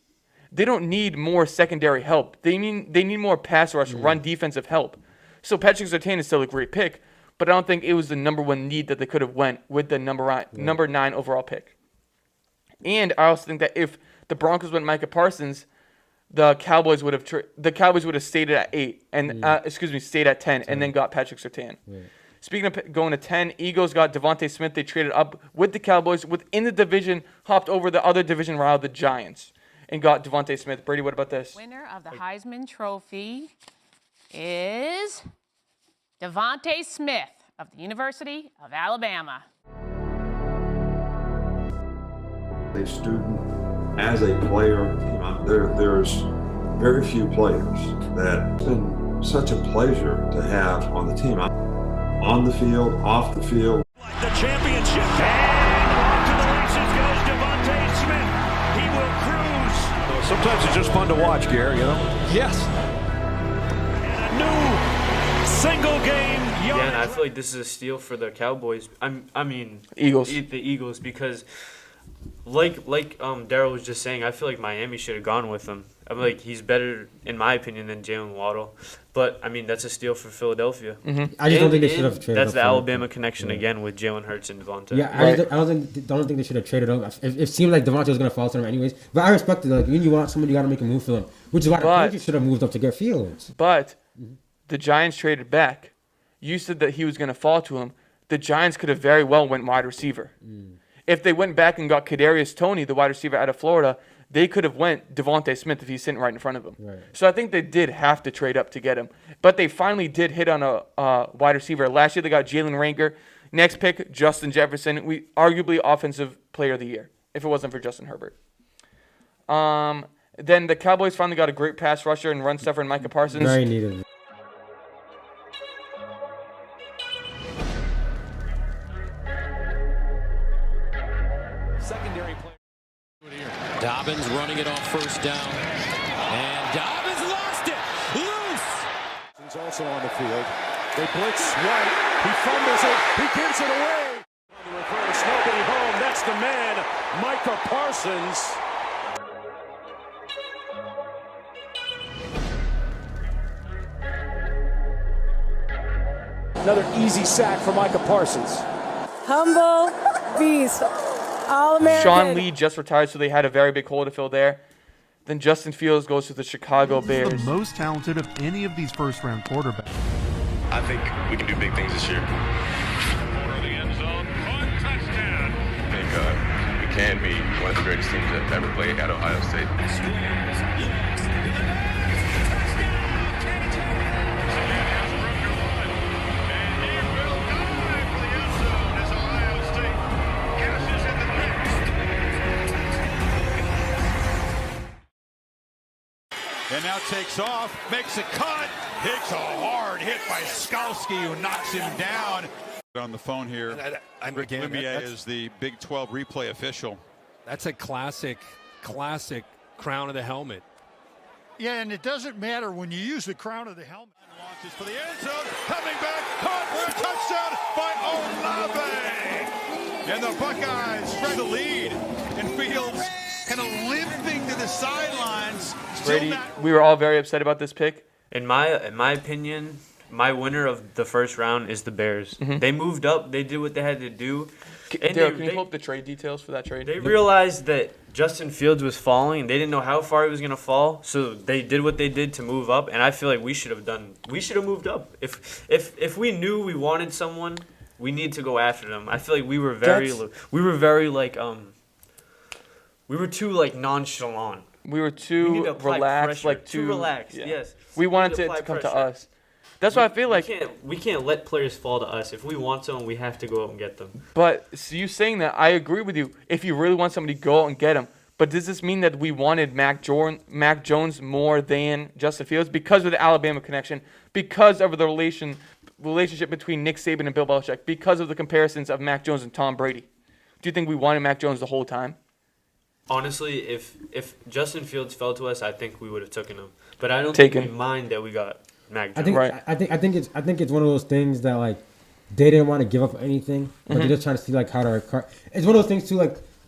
They don't need more secondary help. They need more pass rush, run defensive help. So Patrick Surtain is still a great pick, but I don't think it was the number one need that they could have went with the number 9 overall pick. And I also think that if the Broncos went Micah Parsons, the Cowboys would have stayed at 8 and stayed at 10 and then got Patrick Surtain. Yeah. Speaking of going to 10, Eagles got Devontae Smith. They traded up with the Cowboys within the division, hopped over the other division rival, the Giants, and got Devontae Smith. Brady, what about this? Winner of the Heisman Trophy is Devontae Smith of the University of Alabama. A student, as a player, there's very few players that it's been such a pleasure to have on the team. On the field, off the field. The championship. And off to the races goes Devontae Smith. He will cruise. Sometimes it's just fun to watch, Gary, Yes. And a new single game yard. Yeah, and I feel like this is a steal for the Cowboys. I mean, Eagles. The Eagles, because like Daryl was just saying, I feel like Miami should have gone with him. I mean, like, he's better, in my opinion, than Jalen Waddle. But, I mean, that's a steal for Philadelphia. Mm-hmm. I just don't think they should have traded That's up the for Alabama connection again with Jalen Hurts and Devontae. Yeah, I don't think they should have traded up. It seemed like Devontae was going to fall to them anyways. But I respect it. Like, when you want someone, you got to make a move for them. Which is why the Patriots should have moved up to get Fields. But the Giants traded back. You said that he was going to fall to him. The Giants could have very well went wide receiver. If they went back and got Kadarius Toney, the wide receiver out of Florida, they could have went Devontae Smith if he's sitting right in front of him. Right. So I think they did have to trade up to get him. But they finally did hit on a wide receiver. Last year they got Jalen Rager. Next pick, Justin Jefferson. Arguably offensive player of the year, if it wasn't for Justin Herbert. Then the Cowboys finally got a great pass rusher and run stuffer in Micah Parsons. Very needed. Secondary play. Dobbins running it off first down. And Dobbins lost it. Loose. He's also on the field. They blitz right. He fumbles it. He gives it away. On the reverse, nobody home. That's the man, Micah Parsons. Another easy sack for Micah Parsons. Humble beast. All-American. Sean Lee just retired, so they had a very big hole to fill there. Then Justin Fields goes to the Chicago Bears. The most talented of any of these first-round quarterbacks. I think we can do big things this year. Corner of the end zone. Caught touchdown. I think we can be one of the greatest teams that ever played at Ohio State. And now takes off, makes a cut, takes a hard hit by Skalski, who knocks him down. On the phone here, Rick Limbier is the Big 12 replay official. That's a classic crown of the helmet. Yeah, and it doesn't matter when you use the crown of the helmet. Launches for the end zone, coming back, caught for a touchdown by Olave. And the Buckeyes spread the lead, and Fields kind of limping to the sidelines. Brady, we were all very upset about this pick. In my opinion, my winner of the first round is the Bears. Mm-hmm. They moved up. They did what they had to do. Can you pull up the trade details for that trade? They realized that Justin Fields was falling. They didn't know how far he was going to fall, so they did what they did to move up. And I feel like we should have moved up. If we knew we wanted someone, we need to go after them. I feel like we were too nonchalant. We were too relaxed, too relaxed. Yeah. Yes, we wanted it to come to us. That's why I feel like we can't let players fall to us. If we want someone, we have to go out and get them. But so you saying that, I agree with you. If you really want somebody, go out and get them. But does this mean that we wanted Mac Jones more than Justin Fields because of the Alabama connection, because of the relationship between Nick Saban and Bill Belichick, because of the comparisons of Mac Jones and Tom Brady? Do you think we wanted Mac Jones the whole time? Honestly, if Justin Fields fell to us, I think we would have taken him. But I don't think we mind that we got Mac Jones. I think it's one of those things that like they didn't want to give up anything, but they're just trying to see like how to recover. It's one of those things too.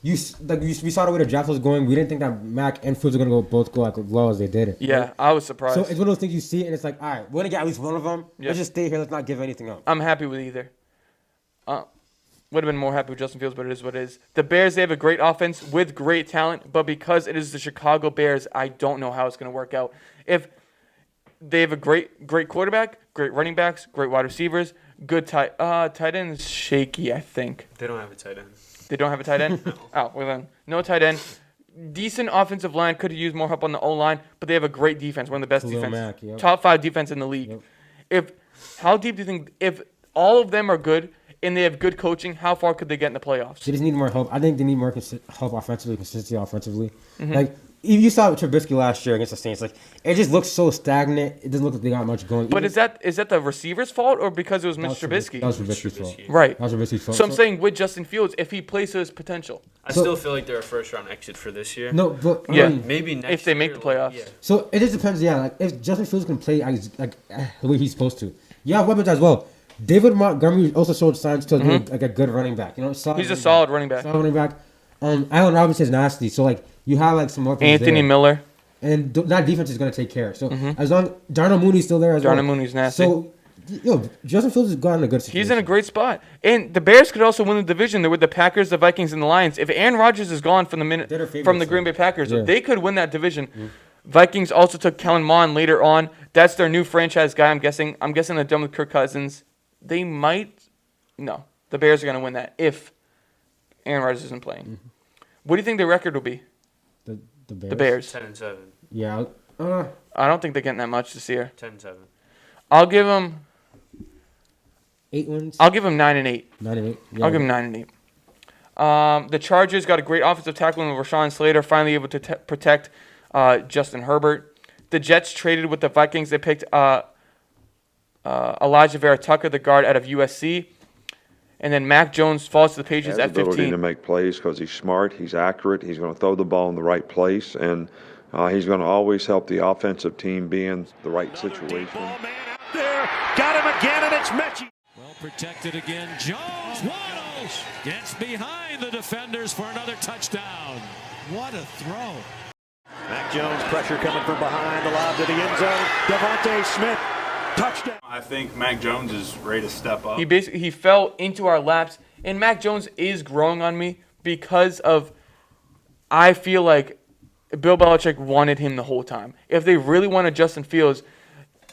We saw the way the draft was going. We didn't think that Mac and Fields were gonna both go like as low as they did. Yeah, right? I was surprised. So it's one of those things you see, and it's like, all right, we're gonna get at least one of them. Let's just stay here. Let's not give anything up. I'm happy with either. would have been more happy with Justin Fields, but it is what it is. The Bears, they have a great offense with great talent, but because it is the Chicago Bears, I don't know how it's going to work out. If they have a great quarterback, great running backs, great wide receivers, good tight end is shaky, I think. They don't have a tight end. They don't have a tight end? No. Oh, well then, no tight end. Decent offensive line, could have used more help on the O-line, but they have a great defense, one of the best defenses. Top 5 defense in the league. How deep do you think, if all of them are good and they have good coaching, how far could they get in the playoffs? They just need more help. I think they need more help offensively, consistency offensively. Mm-hmm. Like, you saw Trubisky last year against the Saints. Like, it just looks so stagnant. It doesn't look like they got much going. But is that the receiver's fault or because it was Mr. Trubisky? That was Trubisky's fault. Right. That was Trubisky's fault. So I'm saying with Justin Fields, if he plays to his potential. I still feel like they're a first-round exit for this year. No, but maybe next if they make the playoffs. Yeah. So it just depends. Yeah, like if Justin Fields can play like the way he's supposed to. You have weapons as well. David Montgomery also showed signs to be like a good running back. You know, he's a solid running back. Solid running back. Allen Robinson's nasty. So like you have like some more. Anthony Miller. And that defense is going to take care. So as long Darnell Mooney's still there as well. Darnell Mooney's nasty. So Justin Fields has gotten a good situation. He's in a great spot. And the Bears could also win the division. They're with the Packers, the Vikings, and the Lions. If Aaron Rodgers is gone from the Green Bay Packers, they could win that division. Vikings also took Kellen Mond later on. That's their new franchise guy, I'm guessing. I'm guessing they're done with Kirk Cousins. They might. No. The Bears are going to win that if Aaron Rodgers isn't playing. What do you think their record will be? The Bears. 10-7. Yeah. I don't think they're getting that much this year. 10-7. I'll give them 8 wins. I'll give them 9-8. 9-8. Yeah. I'll give them 9-8. The Chargers got a great offensive tackle in Rashawn Slater, finally able to protect Justin Herbert. The Jets traded with the Vikings. They picked Elijah Vera Tucker, the guard out of USC. And then Mac Jones falls to the Patriots at 15. Ability to make plays because he's smart, he's accurate, he's going to throw the ball in the right place, and he's going to always help the offensive team be in the right situation. There, got him again, and it's Mechie. Well protected again. Jones waddles, gets behind the defenders for another touchdown. What a throw. Mac Jones, pressure coming from behind, the lob to the end zone. Devontae Smith, touchdown. I think Mac Jones is ready to step up. He fell into our laps, and Mac Jones is growing on me because of, I feel like Bill Belichick wanted him the whole time. If they really wanted Justin Fields,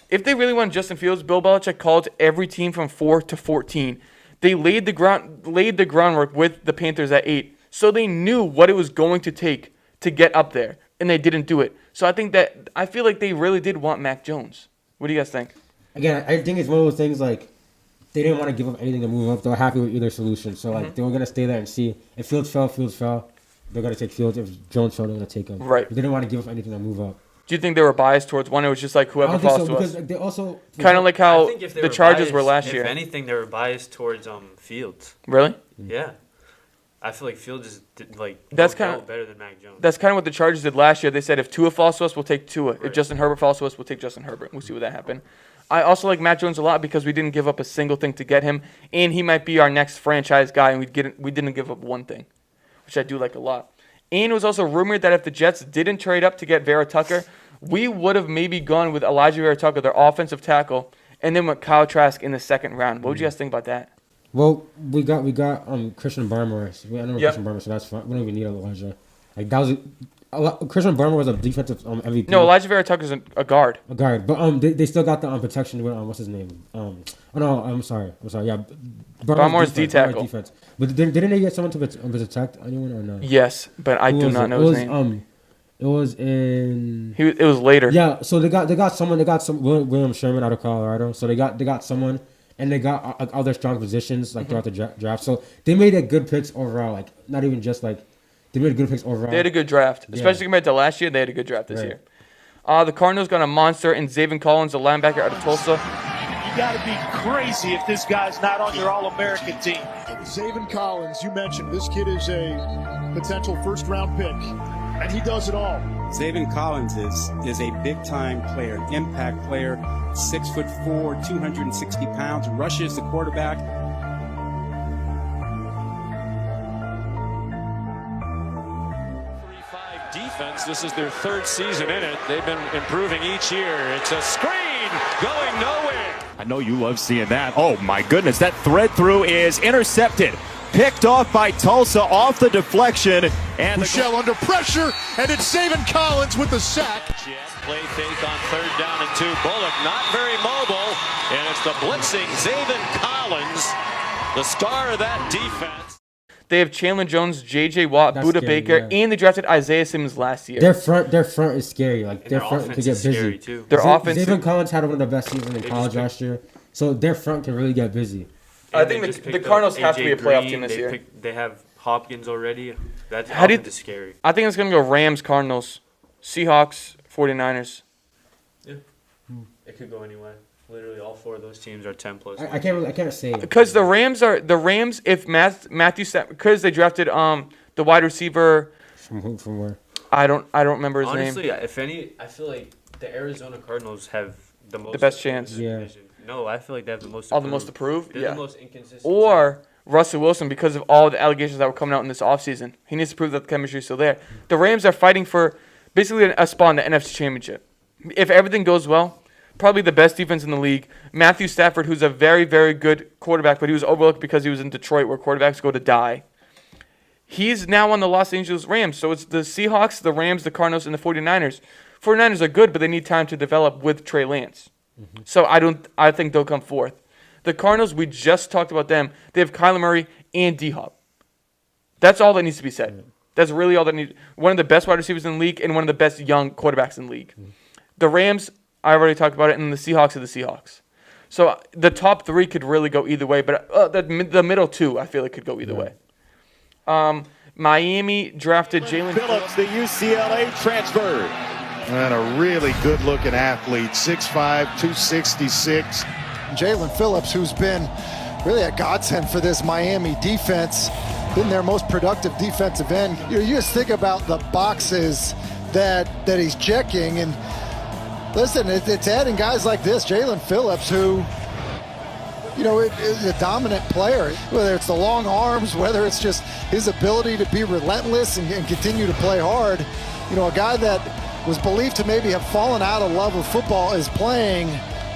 Bill Belichick called every team from 4 to 14. They laid the groundwork with the Panthers at 8, so they knew what it was going to take to get up there, and they didn't do it. So I feel like they really did want Mac Jones. What do you guys think? Again, I think it's one of those things like they didn't want to give up anything to move up. They were happy with either solution. So like they were gonna stay there and see if Fields fell. They're gonna take Fields. If Jones fell, they're gonna take him. Right. They didn't want to give up anything to move up. Do you think they were biased towards one? It was just like whoever falls to us. They also kind of like how I think if they the were Chargers biased, were last year. If anything, they were biased towards Fields. Really? Yeah. I feel like Fields is that's kind of better than Mac Jones. That's kind of what the Chargers did last year. They said if Tua falls to us, we'll take Tua. Right. If Justin Herbert falls to us, we'll take Justin Herbert. We'll see what that happen. I also like Mac Jones a lot because we didn't give up a single thing to get him, and he might be our next franchise guy, and we didn't give up one thing, which I do like a lot. And it was also rumored that if the Jets didn't trade up to get Vera Tucker, we would have maybe gone with Elijah Vera Tucker, their offensive tackle, and then with Kyle Trask in the second round. What would you guys think about that? Well, we got Christian Barmore. I know Christian Barmore, so that's fine. We don't even need Elijah. Like that was Christian Barmore was a defensive MVP. No, Elijah Vera Tucker's a guard. A guard, but they still got the protection with what's his name? I'm sorry. Yeah, Barmore's D tackle. Defense. But didn't they get someone to protect anyone or no? Yes, but I do not know his name. It was in. It was later. Yeah, so they got someone. They got some William Sherman out of Colorado. So they got someone. And they got other strong positions throughout the draft. So they made a good picks overall. Like not even just they made good picks overall. They had a good draft, especially compared to last year. They had a good draft this year. The Cardinals got a monster in Zaven Collins, a linebacker out of Tulsa. You got to be crazy if this guy's not on your All-American team. Zaven Collins, you mentioned this kid is a potential first-round pick, and he does it all. Zaven Collins is a big-time player, impact player, 6'4", 260 pounds, rushes the quarterback. Defense. This is their third season in it. They've been improving each year. It's a screen going nowhere. I know you love seeing that. Oh my goodness, that thread through is intercepted picked off by Tulsa off the deflection. And Michelle under pressure, and it's Zayvon Collins with the sack. Play fake on 3rd down and 2. Bullock not very mobile, and it's the blitzing Zayvon Collins, the star of that defense. They have Chandler Jones, J.J. Watt, Buda Baker, and they drafted Isaiah Simmons last year. Their front is scary. Like their front could get busy. Too. Their offense. Zayvon Collins had one of the best seasons in college last year, so their front can really get busy. I think the Cardinals have to be a playoff team this year. They have Hopkins already. That's offense is scary. I think it's going to go Rams, Cardinals, Seahawks, 49ers. Yeah. It could go anywhere. Literally, all 4 of those teams are 10+. I can't say because the Rams. If Matthew, because they drafted the wide receiver from where I don't remember his Honestly, name. Honestly, if any, I feel like the Arizona Cardinals have the best chance. Yeah. No, I feel like they have the most. The most approved. They're the most inconsistent. Or Russell Wilson, because of all the allegations that were coming out in this offseason. He needs to prove that the chemistry is still there. The Rams are fighting for basically a spot in the NFC Championship. If everything goes well, probably the best defense in the league. Matthew Stafford, who's a very, very good quarterback, but he was overlooked because he was in Detroit where quarterbacks go to die. He's now on the Los Angeles Rams. So it's the Seahawks, the Rams, the Cardinals, and the 49ers. 49ers are good, but they need time to develop with Trey Lance. Mm-hmm. So I think they'll come fourth. The Cardinals, we just talked about them. They have Kyler Murray and D-Hop. That's all that needs to be said. That's really all that needs. One of the best wide receivers in the league and one of the best young quarterbacks in the league. Mm-hmm. The Rams, I already talked about it, and the Seahawks are the Seahawks. So the top 3 could really go either way, but the middle 2, I feel like could go either way. Miami drafted Jalen Phillips, the UCLA transfer. And a really good-looking athlete, 6'5", 266. Jalen Phillips, who's been really a godsend for this Miami defense, been their most productive defensive end. You just think about the boxes that he's checking, and listen, it's adding guys like this, Jalen Phillips, who, is a dominant player, whether it's the long arms, whether it's just his ability to be relentless and continue to play hard. A guy that was believed to maybe have fallen out of love with football is playing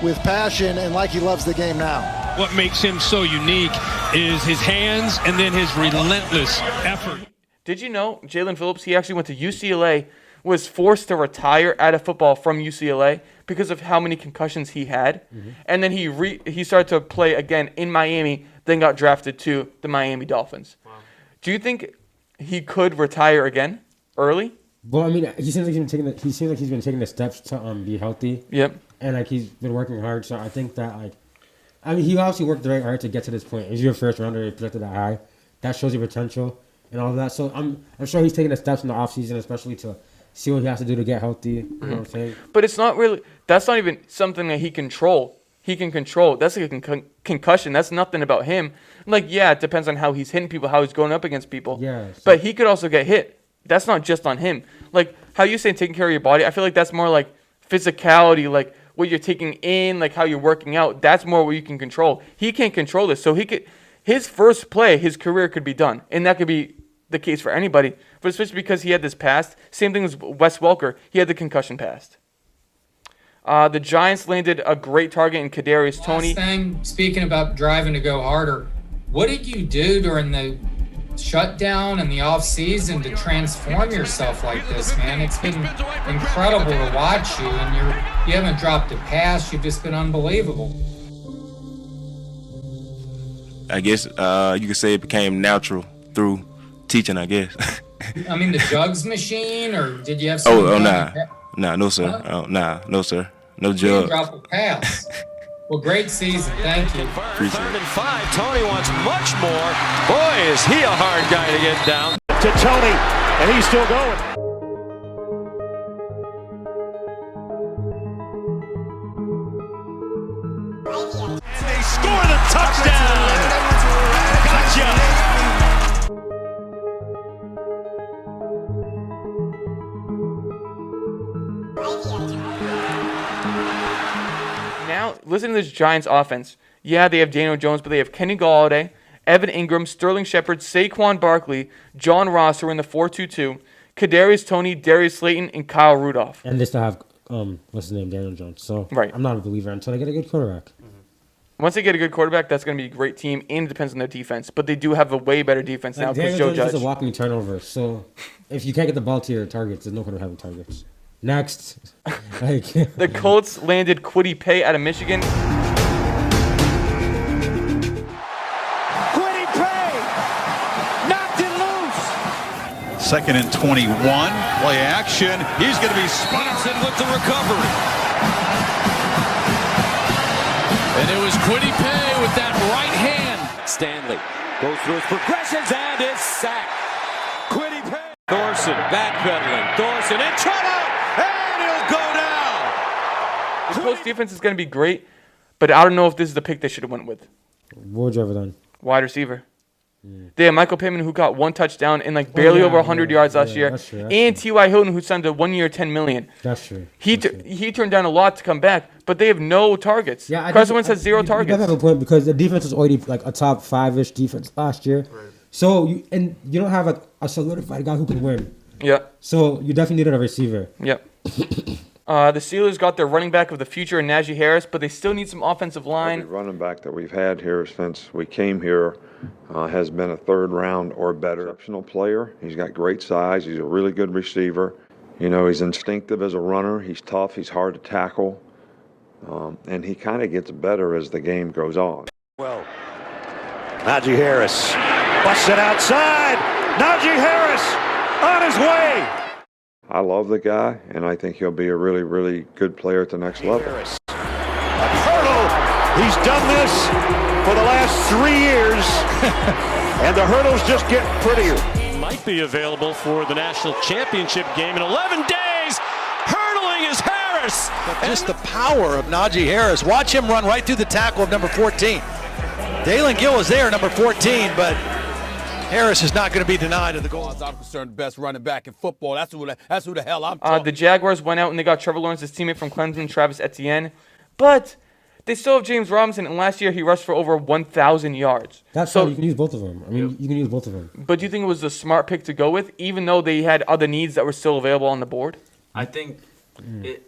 with passion and like he loves the game now. What makes him so unique is his hands and then his relentless effort. Did you know Jalen Phillips, he actually went to UCLA, was forced to retire out of football from UCLA because of how many concussions he had. Mm-hmm. And then he started to play again in Miami, then got drafted to the Miami Dolphins. Wow. Do you think he could retire again early? Well, I mean, he seems like he's been taking the steps to be healthy. Yep. And he's been working hard, so I think that he obviously worked very hard to get to this point. He's your first rounder, projected that high. That shows your potential and all of that. So I'm sure he's taking the steps in the offseason, especially to see what he has to do to get healthy. You know what I'm saying? But it's not really. That's not even something that he can control. That's like a concussion. That's nothing about him. It depends on how he's hitting people, how he's going up against people. Yeah. But he could also get hit. That's not just on him. Like how you say taking care of your body, I feel like that's more like physicality, like what you're taking in, like how you're working out. That's more what you can control. He can't control this. So his first play, his career could be done. And that could be the case for anybody. But especially because he had this past. Same thing as Wes Welker. He had the concussion past. The Giants landed a great target in Kadarius Toney. Speaking about driving to go harder, what did you do during the shutdown and the off season to transform yourself like this, man? It's been incredible to watch you, and you haven't dropped a pass. You've just been unbelievable. I guess you could say it became natural through teaching, I guess. I mean, the jugs machine, or did you have no sir. Okay. No sir. No You jug. didn't drop a pass. Well, great season. Thank you. Appreciate it. 3rd and 5. Tony wants much more. Boy, is he a hard guy to get down. To Tony, and he's still going. They score the touchdown. Gotcha. Now, listen to this Giants offense. Yeah, they have Daniel Jones, but they have Kenny Golladay, Evan Ingram, Sterling Shepard, Saquon Barkley, John Ross, who are in the 4-2-2, Kadarius Toney, Darius Slayton, and Kyle Rudolph. And they still have, what's his name, Daniel Jones. So right. I'm not a believer until they get a good quarterback. Once they get a good quarterback, that's going to be a great team, and it depends on their defense. But they do have a way better defense now because Joe Judge. It's a walking turnover. So if you can't get the ball to your targets, there's no point of having targets. Next. The Colts landed Kwity Paye out of Michigan. Kwity Paye knocked it loose. 2nd and 21. Play action. He's going to be Sponson with the recovery. And it was Kwity Paye with that right hand. Stanley goes through his progressions and is sacked. Kwity Paye. Thorson backpedaling. Thorson in trouble, and he'll go down. The Colts defense is going to be great, but I don't know if this is the pick they should have went with. What would you ever done? Wide receiver. They have Michael Pittman, who got 1 touchdown and barely over 100 yards last year, that's true. and T.Y. Hilton, who signed a 1 year, $10 million. That's true. He turned down a lot to come back, but they have no targets. Carson Wentz has 0 targets. You have a point because the defense was already like a top 5-ish defense last year. Right. So you don't have a solidified guy who can win. Yeah. So you definitely needed a receiver. Yep. The Steelers got their running back of the future in Najee Harris, but they still need some offensive line. Every running back that we've had here since we came here has been a 3rd round or better. Exceptional player. He's got great size. He's a really good receiver. You know, he's instinctive as a runner. He's tough. He's hard to tackle. And he kind of gets better as the game goes on. Well, Najee Harris busts it outside. Najee Harris on his way. I love the guy, and I think he'll be a really, really good player at the next level. Harris. A hurdle. He's done this for the last 3 years, and the hurdles just get prettier. He might be available for the national championship game in 11 days. Hurdling is Harris. But just the power of Najee Harris. Watch him run right through the tackle of number 14. Dalen Gill is there, number 14, but Harris is not going to be denied of the goal. As I'm concerned, the best running back in football. That's who the hell I'm talking. The Jaguars went out and they got Trevor Lawrence's teammate from Clemson, Travis Etienne. But they still have James Robinson, and last year he rushed for over 1,000 yards. That's why you can use both of them. I mean, you can use both of them. But do you think it was the smart pick to go with, even though they had other needs that were still available on the board? I think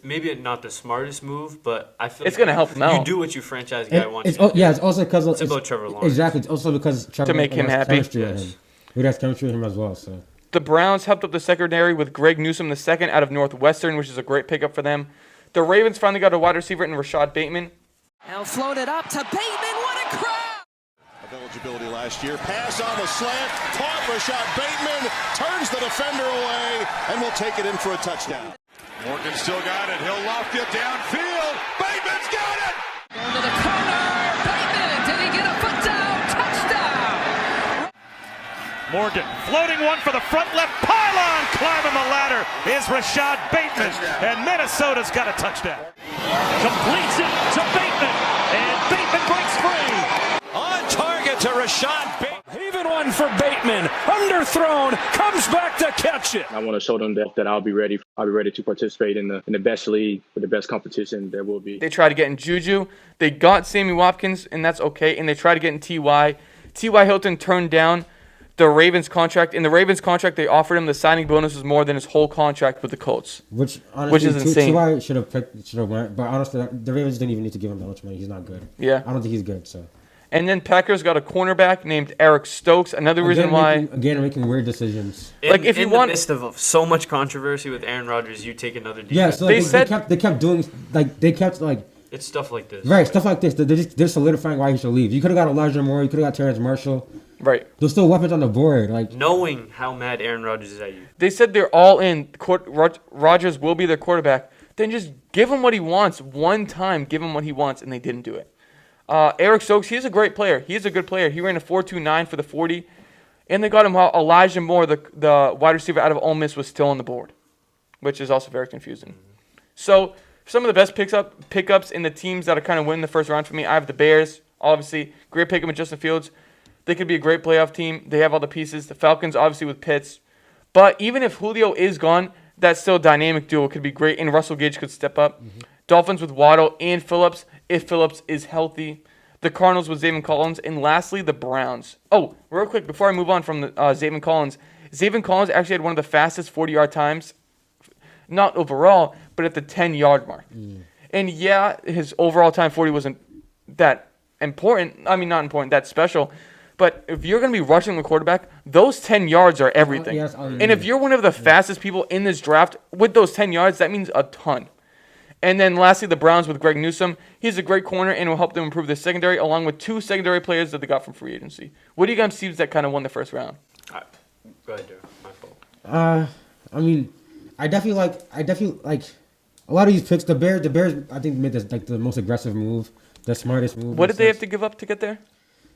maybe not the smartest move, but I feel it's going to help them out. You do what your franchise guy wants. It's also because it's about Trevor Lawrence. Exactly. It's also because Trevor to make him happy. He has chemistry with him as well. So the Browns helped up the secondary with Greg Newsome II out of Northwestern, which is a great pickup for them. The Ravens finally got a wide receiver in Rashad Bateman. Now floated up to Bateman. What a crowd! Of eligibility last year. Pass on the slant. Caught Rashad Bateman. Turns the defender away and will take it in for a touchdown. Morgan still got it. He'll loft it downfield. Bateman's got it! Going to the corner. Bateman. Did he get a foot down? Touchdown! Morgan floating one for the front left pylon. Climbing the ladder is Rashad Bateman, and Minnesota's got a touchdown. Completes it to Bateman, and Bateman breaks free. On target to Rashad Bateman. Even one for Bateman. Underthrown. Comes back to catch it. I want to show them that I'll be ready. I'll be ready to participate in the best league with the best competition there will be. They tried to get in Juju. They got Sammy Watkins, and that's okay. And they tried to get in T.Y. T.Y. Hilton turned down the Ravens contract. In the Ravens contract, they offered him the signing bonus was more than his whole contract with the Colts, which honestly, is insane. T.Y. should have went, but honestly, the Ravens didn't even need to give him that much money. He's not good. Yeah, I don't think he's good. So. And then Packers got a cornerback named Eric Stokes. Another reason why making weird decisions. Like if you want, in the midst of so much controversy with Aaron Rodgers, you take another defense. Yeah, so they kept doing it's stuff like this. Right, stuff like this. They're solidifying why he should leave. You could have got Elijah Moore. You could have got Terrence Marshall. Right. There's still weapons on the board. Like knowing how mad Aaron Rodgers is at you. They said they're all in. Rodgers will be their quarterback. Then just give him what he wants one time. Give him what he wants, and they didn't do it. Eric Stokes, he's a great player. He's a good player. He ran a 4.29 for the 40. And they got him while Elijah Moore, the wide receiver out of Ole Miss, was still on the board, which is also very confusing. So some of the best pickups in the teams that are kind of winning the first round for me, I have the Bears, obviously. Great pickup with Justin Fields. They could be a great playoff team. They have all the pieces. The Falcons, obviously, with Pitts. But even if Julio is gone, that still dynamic duo could be great, and Russell Gage could step up. Mm-hmm. Dolphins with Waddle and Phillips, if Phillips is healthy. The Cardinals with Zaven Collins. And lastly, the Browns. Oh, real quick, before I move on from Zaven Collins actually had one of the fastest 40-yard times, not overall, but at the 10-yard mark. Mm. And yeah, his overall time 40 wasn't that important. I mean, not important. That's special. But if you're going to be rushing the quarterback, those 10 yards are everything. Yes, and if you're one of the fastest people in this draft with those 10 yards, that means a ton. And then lastly, the Browns with Greg Newsome. He's a great corner and will help them improve their secondary, along with 2 secondary players that they got from free agency. What do you guys see that kind of won the first round? Go ahead, Drew. My fault. I mean, I definitely like a lot of these picks. The Bears, I think made this like the most aggressive move, the smartest move. What did they have to give up to get there?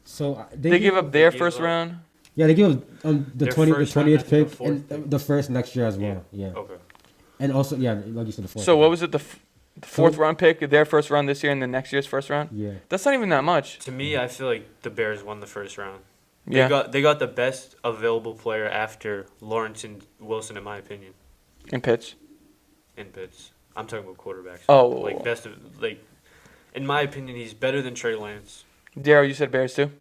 So they gave up their first round. Yeah, they gave up the Their 20th first pick round, and the first next year as well. Yeah. Okay. And also, yeah, like you said, the fourth. So what was it? The fourth round pick, their first round this year, and then next year's first round. Yeah. That's not even that much. To me, I feel like the Bears won the first round. Yeah. They got the best available player after Lawrence and Wilson, in my opinion. In Pitts. I'm talking about quarterbacks. Oh. In my opinion, he's better than Trey Lance. Darryl, you said Bears too?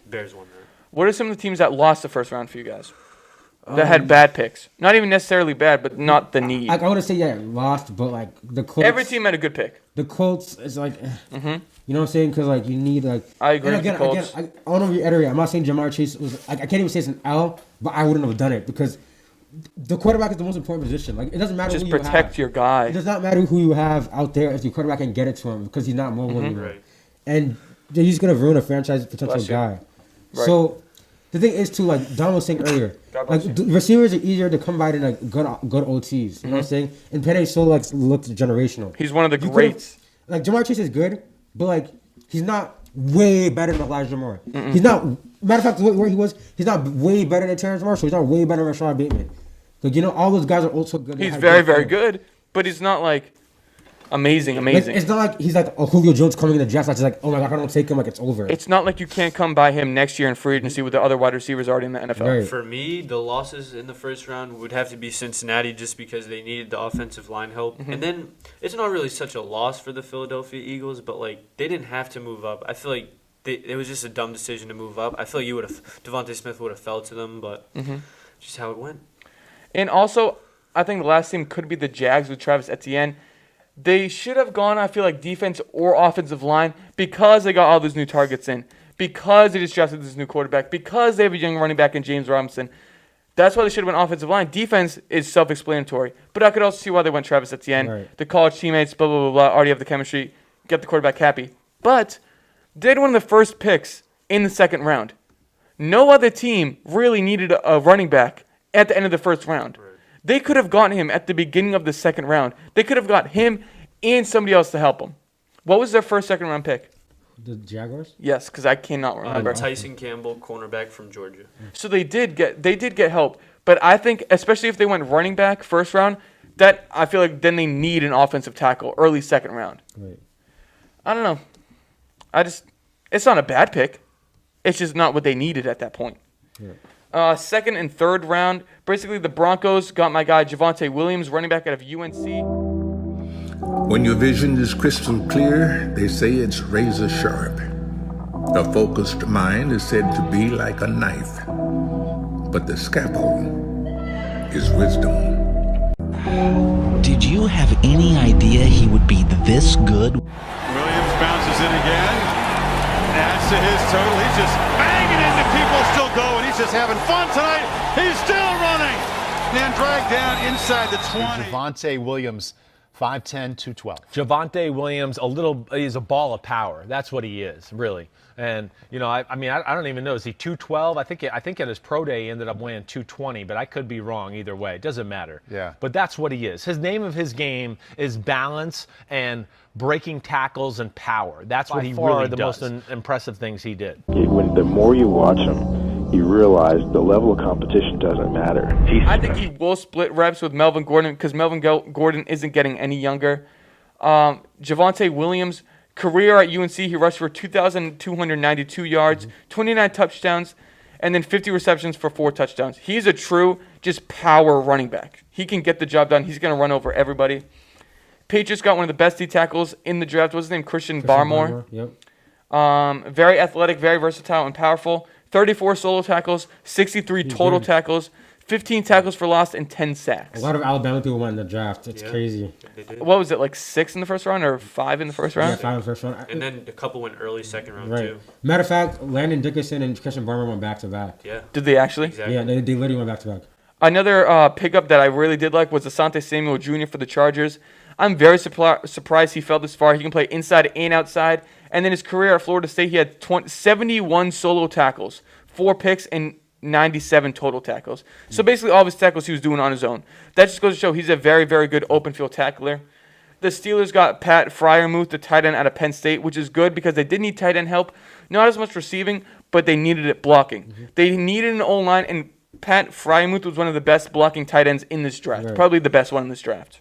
Bears won that. What are some of the teams that lost the first round for you guys? That had bad picks. Not even necessarily bad, but not the need. I want to say, yeah, lost, but like the Colts. Every team had a good pick. The Colts is like, you know what I'm saying? Because like you need like. I agree with the Colts. I want to reiterate. I'm not saying Jamar Chase was like I can't even say it's an L, but I wouldn't have done it because the quarterback is the most important position. Like it doesn't matter. Just who you protect have. your guy. It does not matter who you have out there as your quarterback and get it to him because he's not mobile anymore. Right. And you're just gonna ruin a franchise potential guy. Right. So the thing is too, like Don was saying earlier, like receivers are easier to come by than like good OTs. You know what I'm saying? And Penny so like looks generational. He's one of the greats. Like Jamar Chase is good, but like he's not way better than Elijah Moore. He's not. Matter of fact, where he was, he's not way better than Terrence Marshall. He's not way better than Rashad Bateman. Like all those guys are also good. He's very, very good, but he's not like amazing. Like, it's not like he's like a Julio Jones coming in the draft. It's like, oh my god, if I don't take him, like it's over. It's not like you can't come by him next year in free agency with the other wide receivers already in the NFL. Right. For me, the losses in the first round would have to be Cincinnati just because they needed the offensive line help. And then it's not really such a loss for the Philadelphia Eagles, but like they didn't have to move up. I feel like it was just a dumb decision to move up. I feel like Devontae Smith would have fell to them, but just how it went. And also, I think the last team could be the Jags with Travis Etienne. They should have gone, I feel like, defense or offensive line because they got all those new targets in, because they just drafted this new quarterback, because they have a young running back in James Robinson. That's why they should have went offensive line. Defense is self-explanatory, but I could also see why they went Travis Etienne. Right. The college teammates, blah, blah, blah, blah, already have the chemistry, get the quarterback happy. But they had one of the first picks in the second round. No other team really needed a running back at the end of the first round. They could have gotten him at the beginning of the second round. They could have got him and somebody else to help him. What was their second round pick? The Jaguars? Yes, because I cannot remember. Tyson Campbell, cornerback from Georgia. So they did get help, but I think especially if they went running back first round, that I feel like then they need an offensive tackle early second round. Right. I don't know. It's not a bad pick. It's just not what they needed at that point. Yeah. Second and third round, basically the Broncos got my guy Javonte Williams, running back out of UNC. When your vision is crystal clear, they say it's razor sharp. A focused mind is said to be like a knife, but the scalpel is wisdom. Did you have any idea he would be this good? Williams bounces in again. Adds to his total. He's just banging into people, still going. He's just having fun tonight. He's still running. And dragged down inside the 20. Javonte Williams, 5'10", 212. Javonte Williams, he's a ball of power. That's what he is, really. And, you know, I don't even know. Is he 212? I think at his pro day he ended up weighing 220, but I could be wrong either way. It doesn't matter. Yeah. But that's what he is. His name of his game is balance and breaking tackles and power. That's what he really does. The most impressive things he did. The more you watch him, you realize the level of competition doesn't matter. I think he will split reps with Melvin Gordon because Melvin Gordon isn't getting any younger. Javonte Williams, career at UNC, he rushed for 2,292 yards, 29 touchdowns, and then 50 receptions for 4 touchdowns. He's a true just power running back. He can get the job done. He's going to run over everybody. Patriots got one of the best D tackles in the draft. What's his name? Christian Barmore. Yep. Very athletic, very versatile and powerful. 34 solo tackles, 63 total tackles, 15 tackles for loss, and 10 sacks. A lot of Alabama people went in the draft. It's crazy. What was it, like 6 in the first round or 5 in the first round? Yeah, 5 in the first round. And then a couple went early second round, Right. too. Matter of fact, Landon Dickerson and Christian Barmore went back-to-back. Yeah. Did they actually? Exactly. Yeah, they literally went back-to-back. Another pickup that I really did like was Asante Samuel Jr. for the Chargers. I'm very surprised he fell this far. He can play inside and outside. And in his career at Florida State, he had 71 solo tackles, 4 picks, and 97 total tackles. So basically all of his tackles he was doing on his own. That just goes to show he's a very, very good open field tackler. The Steelers got Pat Freiermuth, the tight end out of Penn State, which is good because they did need tight end help. Not as much receiving, but they needed it blocking. They needed an O-line, and Pat Freiermuth was one of the best blocking tight ends in this draft. Right. Probably the best one in this draft,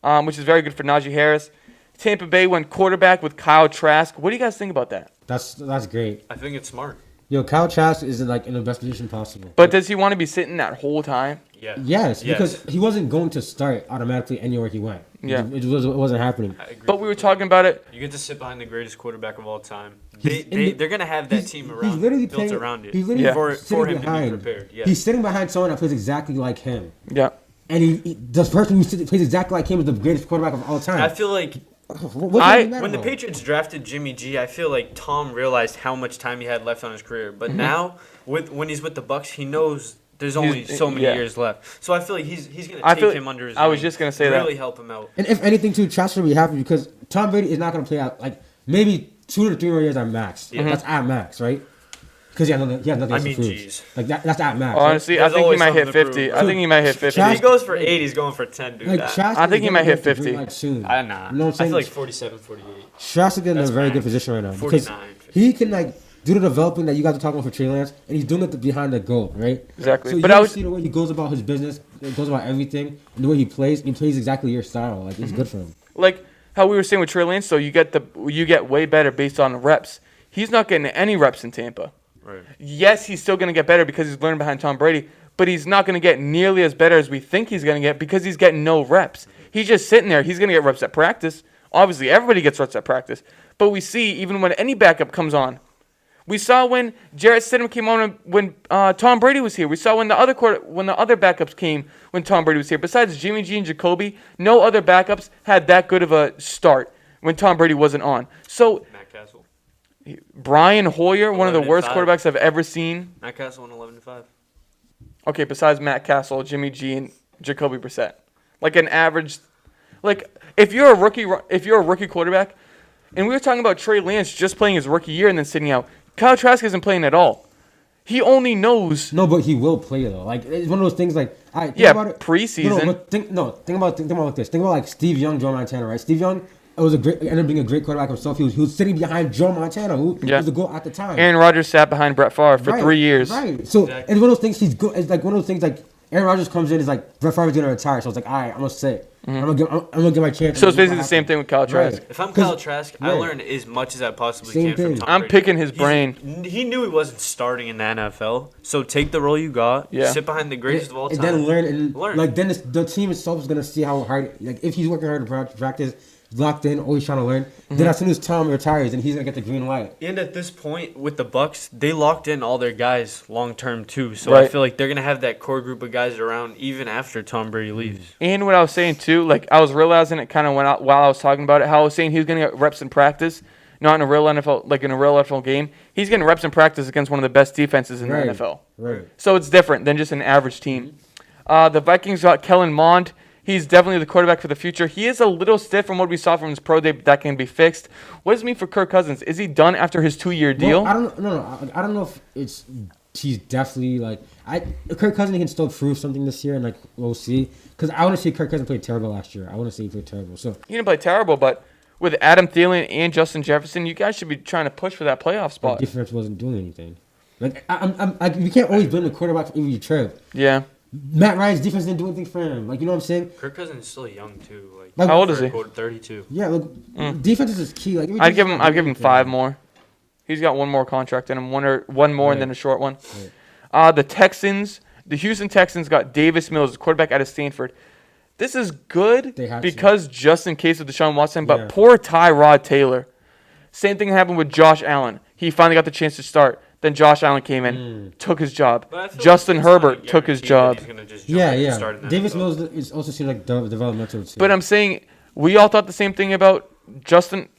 which is very good for Najee Harris. Tampa Bay went quarterback with Kyle Trask. What do you guys think about that? That's great. I think it's smart. Yo, Kyle Trask is like in the best position possible. But does he want to be sitting that whole time? Yeah. Yes, because he wasn't going to start automatically anywhere he went. Yeah. It wasn't happening. But we were talking about it. You get to sit behind the greatest quarterback of all time. They're going to have that team around, built around it. He's literally for him behind, to be prepared. Yeah. He's sitting behind someone that plays exactly like him. Yeah. And the person who plays exactly like him is the greatest quarterback of all time. I feel like when the Patriots drafted Jimmy G, I feel like Tom realized how much time he had left on his career. But now, when he's with the Bucs, he knows there's only so many years left. So I feel like he's going to take him under his wing. I was just going to say that. Really help him out. And if anything, too, Trask will be happy because Tom Brady is not going to play out like maybe 2 to 3 more years at max. Yeah. That's at max, right? Because he has nothing else to prove. Jeez. Like that's at max. Honestly, right? I think he might hit 50. I think he might hit 50. If he goes for 8, he's going for 10, dude. I think he might hit 50. Soon. Nah. You know what I'm I saying? feel like 47, 48. Trask is in a very good position right now. Because 49. he can do the developing that you guys are talking about for Trey Lance, and he's doing it behind the goal, right? Exactly. So But you see the way he goes about his business, goes about everything, and the way he plays exactly your style. Like it's good for him. Like how we were saying with Trey Lance, though, you get way better based on reps. He's not getting any reps in Tampa. Right. Yes, he's still going to get better because he's learning behind Tom Brady, but he's not going to get nearly as better as we think he's going to get because he's getting no reps. He's just sitting there. He's going to get reps at practice. Obviously, everybody gets reps at practice. But we see even when any backup comes on. We saw when Jarrett Stidham came on when Tom Brady was here. We saw when the other backups came when Tom Brady was here. Besides Jimmy G and Jacoby, no other backups had that good of a start when Tom Brady wasn't on. So Matt Castle. Brian Hoyer, one of the worst 11-5. quarterbacks I've ever seen. Matt Castle went 11-5. Okay, besides Matt Castle, Jimmy G, and Jacoby Brissett, like an average, like if you're a rookie quarterback, and we were talking about Trey Lance just playing his rookie year and then sitting out. Kyle Trask isn't playing at all. He only knows. No, but he will play though. Like it's one of those things. Like think about it. Preseason. Think about like this. Think about like Steve Young, Joe Montana, right? Steve Young ended up being a great quarterback himself. He was sitting behind Joe Montana, who was the GOAT at the time. Aaron Rodgers sat behind Brett Favre for 3 years. Right. So it's one of those things. He's good. It's like one of those things. Like Aaron Rodgers comes in, is like Brett Favre's gonna retire. So it's like, all right, I'm gonna sit. I'm gonna get my chance. So it's basically the same thing with Kyle Trask. If I'm Kyle Trask, I learned as much as I possibly can from Tom I'm Brady. picking his brain. He knew he wasn't starting in the NFL, so take the role you got. Yeah. Sit behind the greatest of all time. And then learn. Like then the team itself is gonna see how hard. Like if he's working hard to practice, locked in, always trying to learn. Then as soon as Tom retires, then he's gonna get the green light. And at this point with the Bucs, they locked in all their guys long term too. So Right. I feel like they're gonna have that core group of guys around even after Tom Brady leaves. And what I was saying too, like I was realizing it kind of went out while I was talking about it. How I was saying he was going to get reps in practice, not in a real NFL, like in a real NFL game. He's getting reps in practice against one of the best defenses in the NFL. Right. So it's different than just an average team. The Vikings got Kellen Mond. He's definitely the quarterback for the future. He is a little stiff from what we saw from his pro day, but that can be fixed. What does it mean for Kirk Cousins? Is he done after his 2-year deal? Well, I don't know if he's definitely like Kirk Cousins can still prove something this year, and like we'll see. Because I want to see Kirk Cousins play terrible last year. I want to see him play terrible. So He didn't play terrible, but with Adam Thielen and Justin Jefferson, you guys should be trying to push for that playoff spot. the defense wasn't doing anything. Like you can't always blame the quarterback for every trip. Yeah. Matt Ryan's defense didn't do anything for him. Like you know what I'm saying? Kirk Cousins is still young too. Like, how old is he? 32. Yeah, look, defense is key. Like I'd give him 5 more. He's got 1 more contract in him, one more and then a short one. The Houston Texans got Davis Mills, the quarterback out of Stanford. This is good because just in case of Deshaun Watson, but poor Tyrod Taylor. Same thing happened with Josh Allen. He finally got the chance to start. Then Josh Allen came in, took his job. But I feel Justin like it's not Herbert like took his guaranteed that job. he's gonna just jump Yeah, in and yeah. start in the Davis NFL. Mills is also seems like developmental too. But I'm saying we all thought the same thing about Justin.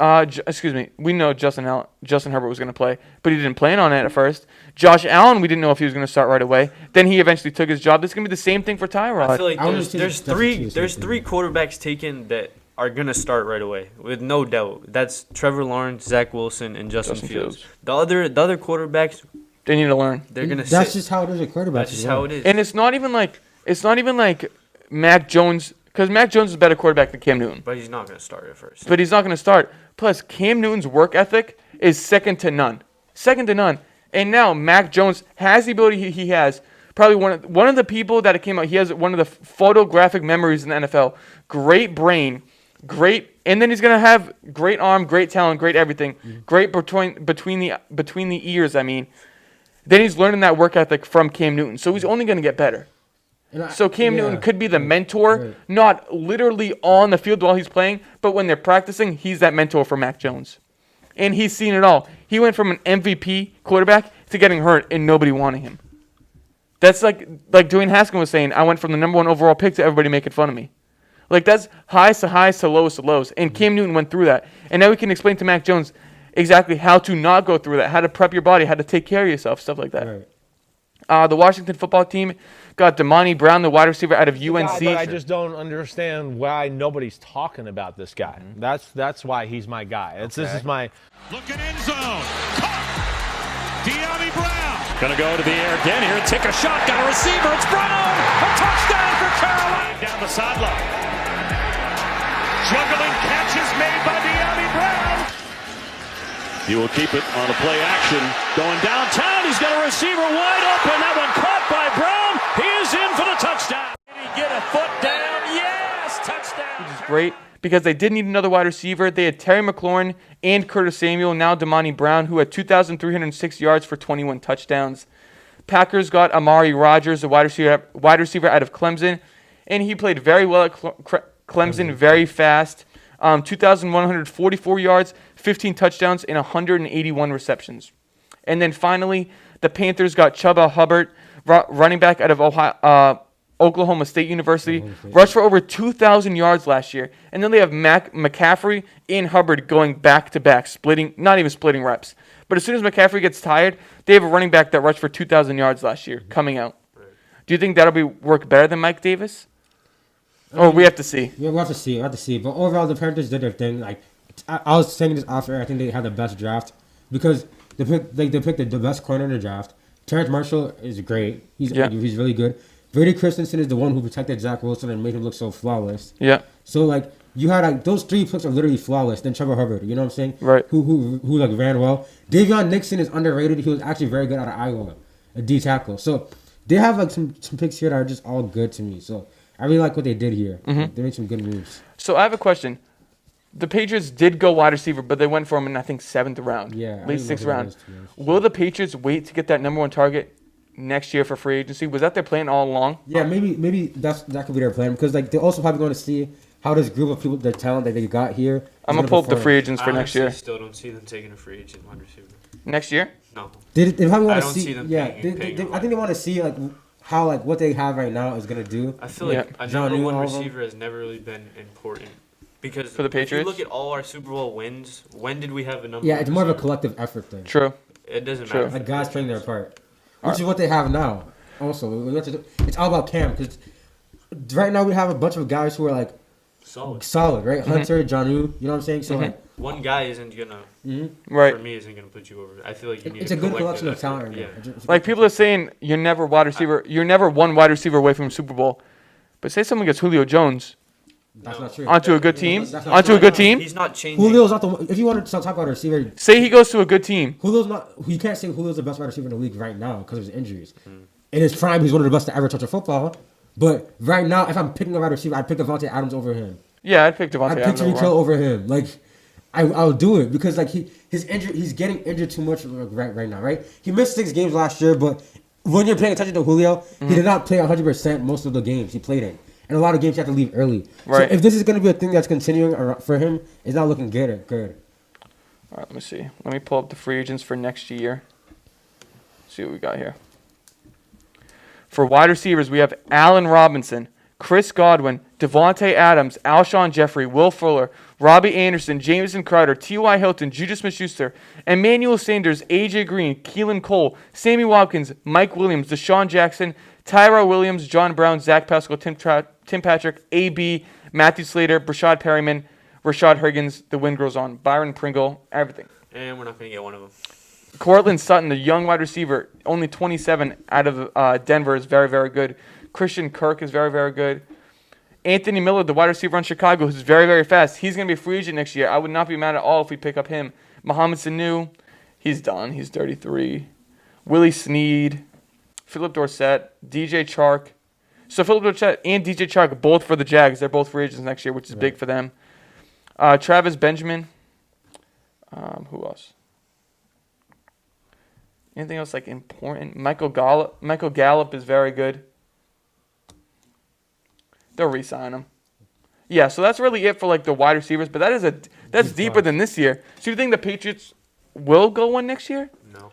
We know Justin Herbert was going to play, but he didn't plan on it at first. Josh Allen, we didn't know if he was going to start right away. Then he eventually took his job. This is going to be the same thing for Tyrod. I feel like there's three quarterbacks taken that are gonna start right away with no doubt. That's Trevor Lawrence, Zach Wilson, and Justin Fields. The other quarterbacks, they need to learn. They're gonna. That's just how it is with quarterbacks. That's just how it is. And it's not even like Mac Jones, because Mac Jones is a better quarterback than Cam Newton. But he's not gonna start at first. But he's not going to start. Plus, Cam Newton's work ethic is second to none. Second to none. And now Mac Jones has the ability he has. Probably one of the people that it came out. He has one of the photographic memories in the NFL. Great brain, great, and then he's going to have great arm, great talent, great everything. Great between the ears. I mean, then he's learning that work ethic from Cam Newton. So he's only going to get better. So Cam Newton could be the mentor, not literally on the field while he's playing, but when they're practicing, he's that mentor for Mac Jones. And he's seen it all. He went from an MVP quarterback to getting hurt and nobody wanting him. That's like Dwayne Haskins was saying, I went from the number 1 overall pick to everybody making fun of me. Like, that's highs to highs to lows to lows. And Cam Newton went through that. And now we can explain to Mac Jones exactly how to not go through that, how to prep your body, how to take care of yourself, stuff like that. Right. The Washington football team got Damani Brown, the wide receiver out of UNC. But I just don't understand why nobody's talking about this guy. That's why he's my guy. This is my. Looking end zone. Caught. De'Ami Brown. Gonna go to the air again here. Take a shot. Got a receiver. It's Brown. A touchdown for Carolina. Down the sideline. Juggling catches made by De'Ami Brown. He will keep it on a play action. Going downtown. He's got a receiver wide open. That one caught by Brown. He is in for the touchdown. Did he get a foot down? Yes. Touchdown. Which is great because they did need another wide receiver. They had Terry McLaurin and Curtis Samuel, now Damani Brown, who had 2,306 yards for 21 touchdowns. Packers got Aaron Rodgers, the wide receiver out of Clemson, and he played very well at Clemson, very fast. 2,144 yards, 15 touchdowns, and 181 receptions. And then finally, the Panthers got Chuba Hubbard, running back out of Oklahoma State University, rushed for over 2,000 yards last year. And then they have McCaffrey and Hubbard going back-to-back, not even splitting reps. But as soon as McCaffrey gets tired, they have a running back that rushed for 2,000 yards last year coming out. Do you think that'll work better than Mike Davis? Or we have to see. Yeah, we'll have to see. But overall, the Panthers did their thing. Like I was saying this off air, I think they had the best draft because they picked the best corner in the draft. Terrence Marshall is great. He's really good. Brady Christensen is the one who protected Zach Wilson and made him look so flawless. Yeah. So like you had those 3 picks are literally flawless. Then Trevor Hubbard, you know what I'm saying? Right. Who ran well. Davion Nixon is underrated. He was actually very good out of Iowa, a D tackle. So they have some picks here that are just all good to me. So I really like what they did here. Mm-hmm. They made some good moves. So I have a question. The Patriots did go wide receiver, but they went for him in, I think, 7th round. Yeah. Late 6th round. Will the Patriots wait to get that number 1 target next year for free agency? Was that their plan all along? Yeah, maybe that could be their plan because they're also probably going to see how this group of people, the talent that they got here. I'm gonna pull up the free agents for next year. I still don't see them taking a free agent wide receiver. Next year? No. They probably want to see them. Yeah, I think they want to see how what they have right now is gonna do. I feel like a number 1 receiver has never really been important. Because for the Patriots, if you look at all our Super Bowl wins, when did we have a number? Yeah, it's more of a collective effort thing. True. It doesn't matter. Like guys playing their part, which is what they have now. Also, it's all about Cam because right now we have a bunch of guys who are like solid, right? Mm-hmm. Hunter, Jonnu, you know what I'm saying? So like one guy isn't gonna, right? For me, isn't gonna put you over. I feel like you need. It's a good collection of talent. Yeah. Like people are saying, you're never wide receiver. You're never one wide receiver away from Super Bowl. But say someone gets Julio Jones. That's not true. Onto a good team. Onto a good team. He's not changing. Julio's not the one. If you want to talk about a receiver, say he goes to a good team. Julio's not. You can't say Julio's the best wide receiver in the league right now because of his injuries. In his prime, he's one of the best to ever touch a football. But right now, if I'm picking a wide receiver, I'd pick Devontae Adams over him. Yeah, I'd pick Devontae Adams. I'd pick Tyreek Hill over him. Like, I'll do it because like he's getting injured too much right now. Right? He missed 6 games last year, but when you're paying attention to Julio, he did not play 100% most of the games he played in. And a lot of games you have to leave early. Right. So if this is going to be a thing that's continuing for him, it's not looking good. All right, let me see. Let me pull up the free agents for next year. see what we got here. For wide receivers, we have Allen Robinson, Chris Godwin, Devontae Adams, Alshon Jeffrey, Will Fuller, Robbie Anderson, Jamison Crowder, T.Y. Hilton, Juju Smith-Schuster, Emmanuel Sanders, A.J. Green, Keelan Cole, Sammy Watkins, Mike Williams, Deshaun Jackson, Tyra Williams, John Brown, Zach Pascal, Tim Patrick, A.B., Matthew Slater, Brashad Perryman, Rashad Higgins. The wind grows on. Byron Pringle, everything. And we're not going to get one of them. Cortland Sutton, the young wide receiver, only 27 out of Denver, is very, very good. Christian Kirk is very, very good. Anthony Miller, the wide receiver on Chicago, who's very, very fast. He's going to be a free agent next year. I would not be mad at all if we pick up him. Mohamed Sanu, he's done. He's 33. Willie Snead, Philip Dorsett, DJ Chark. So Philip Dorsett and DJ Chark, both for the Jags. They're both free agents next year, which is big for them. Travis Benjamin. Who else? Anything else like important? Michael Gallup is very good. They'll re-sign him. Yeah, so that's really it for like the wide receivers. But that's deeper than this year. So you think the Patriots will go one next year? No.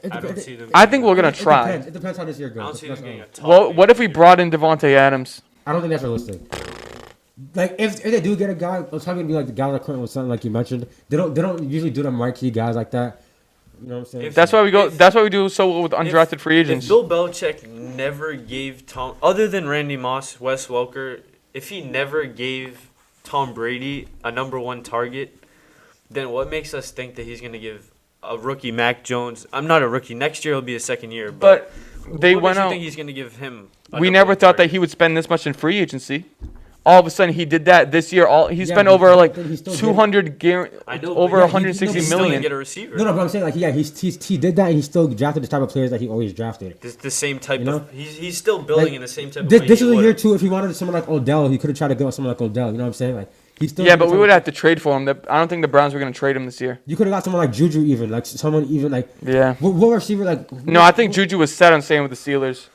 I don't see them. I think we're gonna try. It depends how this year goes. I don't see them getting a top. Well, what if we brought in Devontae Adams? I don't think that's realistic. Like if they do get a guy, it's probably gonna be like the guy that Clinton was something like you mentioned. They don't usually do the marquee guys like that. You know what I'm saying? That's why we do so well with undrafted free agents. If Bill Belichick never gave other than Randy Moss, Wes Welker, if he never gave Tom Brady a number one target, then what makes us think that he's going to give a rookie Mac Jones? I'm not a rookie. Next year he'll be a second year. But they what went makes you out. think he's going to give him? We never thought that he would spend this much in free agency. All of a sudden, he did that this year. He spent over like 200, over 160 million. Get a receiver. No, but I'm saying like he did that, and he still drafted the type of players that he always drafted. The same type of. He's still building in the same type of. This is a year too. If he wanted someone like Odell, he could have tried to go with someone like Odell. You know what I'm saying? Like he's still. Yeah, but we would have to trade for him. I don't think the Browns were going to trade him this year. You could have got someone like Juju, even like someone even like. Yeah. What receiver like? No, I think Juju was set on staying with the Steelers.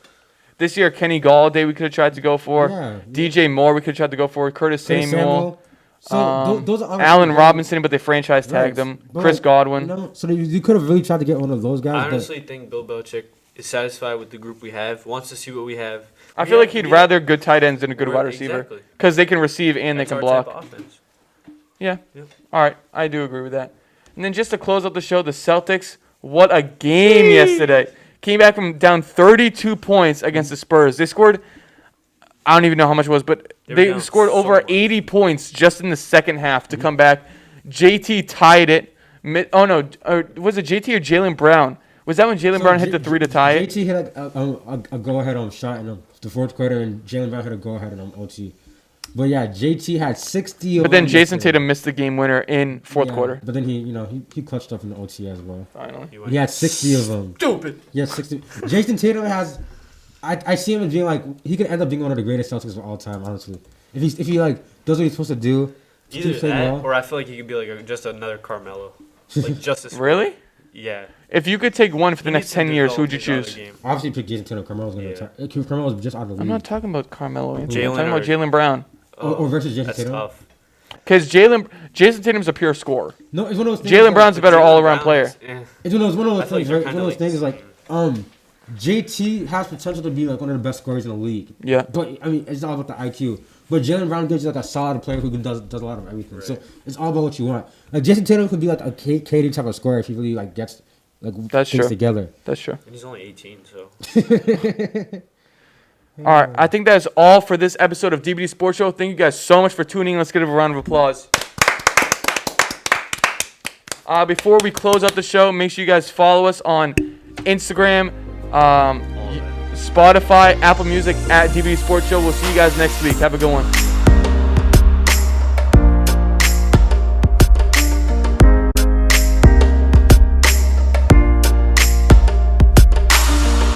This year, Kenny Galladay we could have tried to go for. Yeah. DJ Moore we could have tried to go for. Curtis Samuel. So those are Allen Robinson, but they franchise tagged him. Chris Godwin. So you could have really tried to get one of those guys. I honestly think Bill Belichick is satisfied with the group we have. Wants to see what we have. I feel like he'd rather good tight ends than a good wide receiver because they can receive and they can block. Type of offense. Yeah. All right, I do agree with that. And then just to close out the show, the Celtics. What a game yesterday. Came back from down 32 points against the Spurs. They scored, I don't even know how much it was, but they scored over 80 points just in the second half to come back. JT tied it. Oh, no. Was it JT or Jaylen Brown? Was that when Jaylen Brown hit the three to tie it? JT hit a go-ahead shot in the fourth quarter, and Jaylen Brown hit a go-ahead on OT. But yeah, JT had 60. But then Jason Tatum missed the game winner in fourth quarter. But then he clutched up in the OT as well. Finally, he had 60 of them. Stupid. He had 60. Jason Tatum has. I see him as being like he could end up being one of the greatest Celtics of all time. Honestly, if he like does what he's supposed to do. Either that, or I feel like he could be like just another Carmelo, like just as really. Yeah. If you could take one for the next 10 years, who would you choose? Obviously, pick Jason Tatum. Carmelo's going to retire. Carmelo's just out of the league. I'm not talking about Carmelo. I'm talking about Jaylen Brown. Or versus Jason Tatum. That's tough. Because Jason Tatum's a pure scorer. No, it's one of those things. Jaylen Brown's a better all-around player. It's one of those things. Right? One of those things is like, JT has potential to be like one of the best scorers in the league. Yeah. But I mean, it's all about the IQ. But Jaylen Brown gives you like a solid player who does a lot of everything. Right. So it's all about what you want. Like Jason Tatum could be like a KD type of scorer if he really like gets like things together. That's true. And he's only 18, so. All right, I think that's all for this episode of DBD Sports Show. Thank you guys so much for tuning in. Let's give a round of applause. Before we close out the show, make sure you guys follow us on Instagram, Spotify, Apple Music at DBD Sports Show. We'll see you guys next week. Have a good one.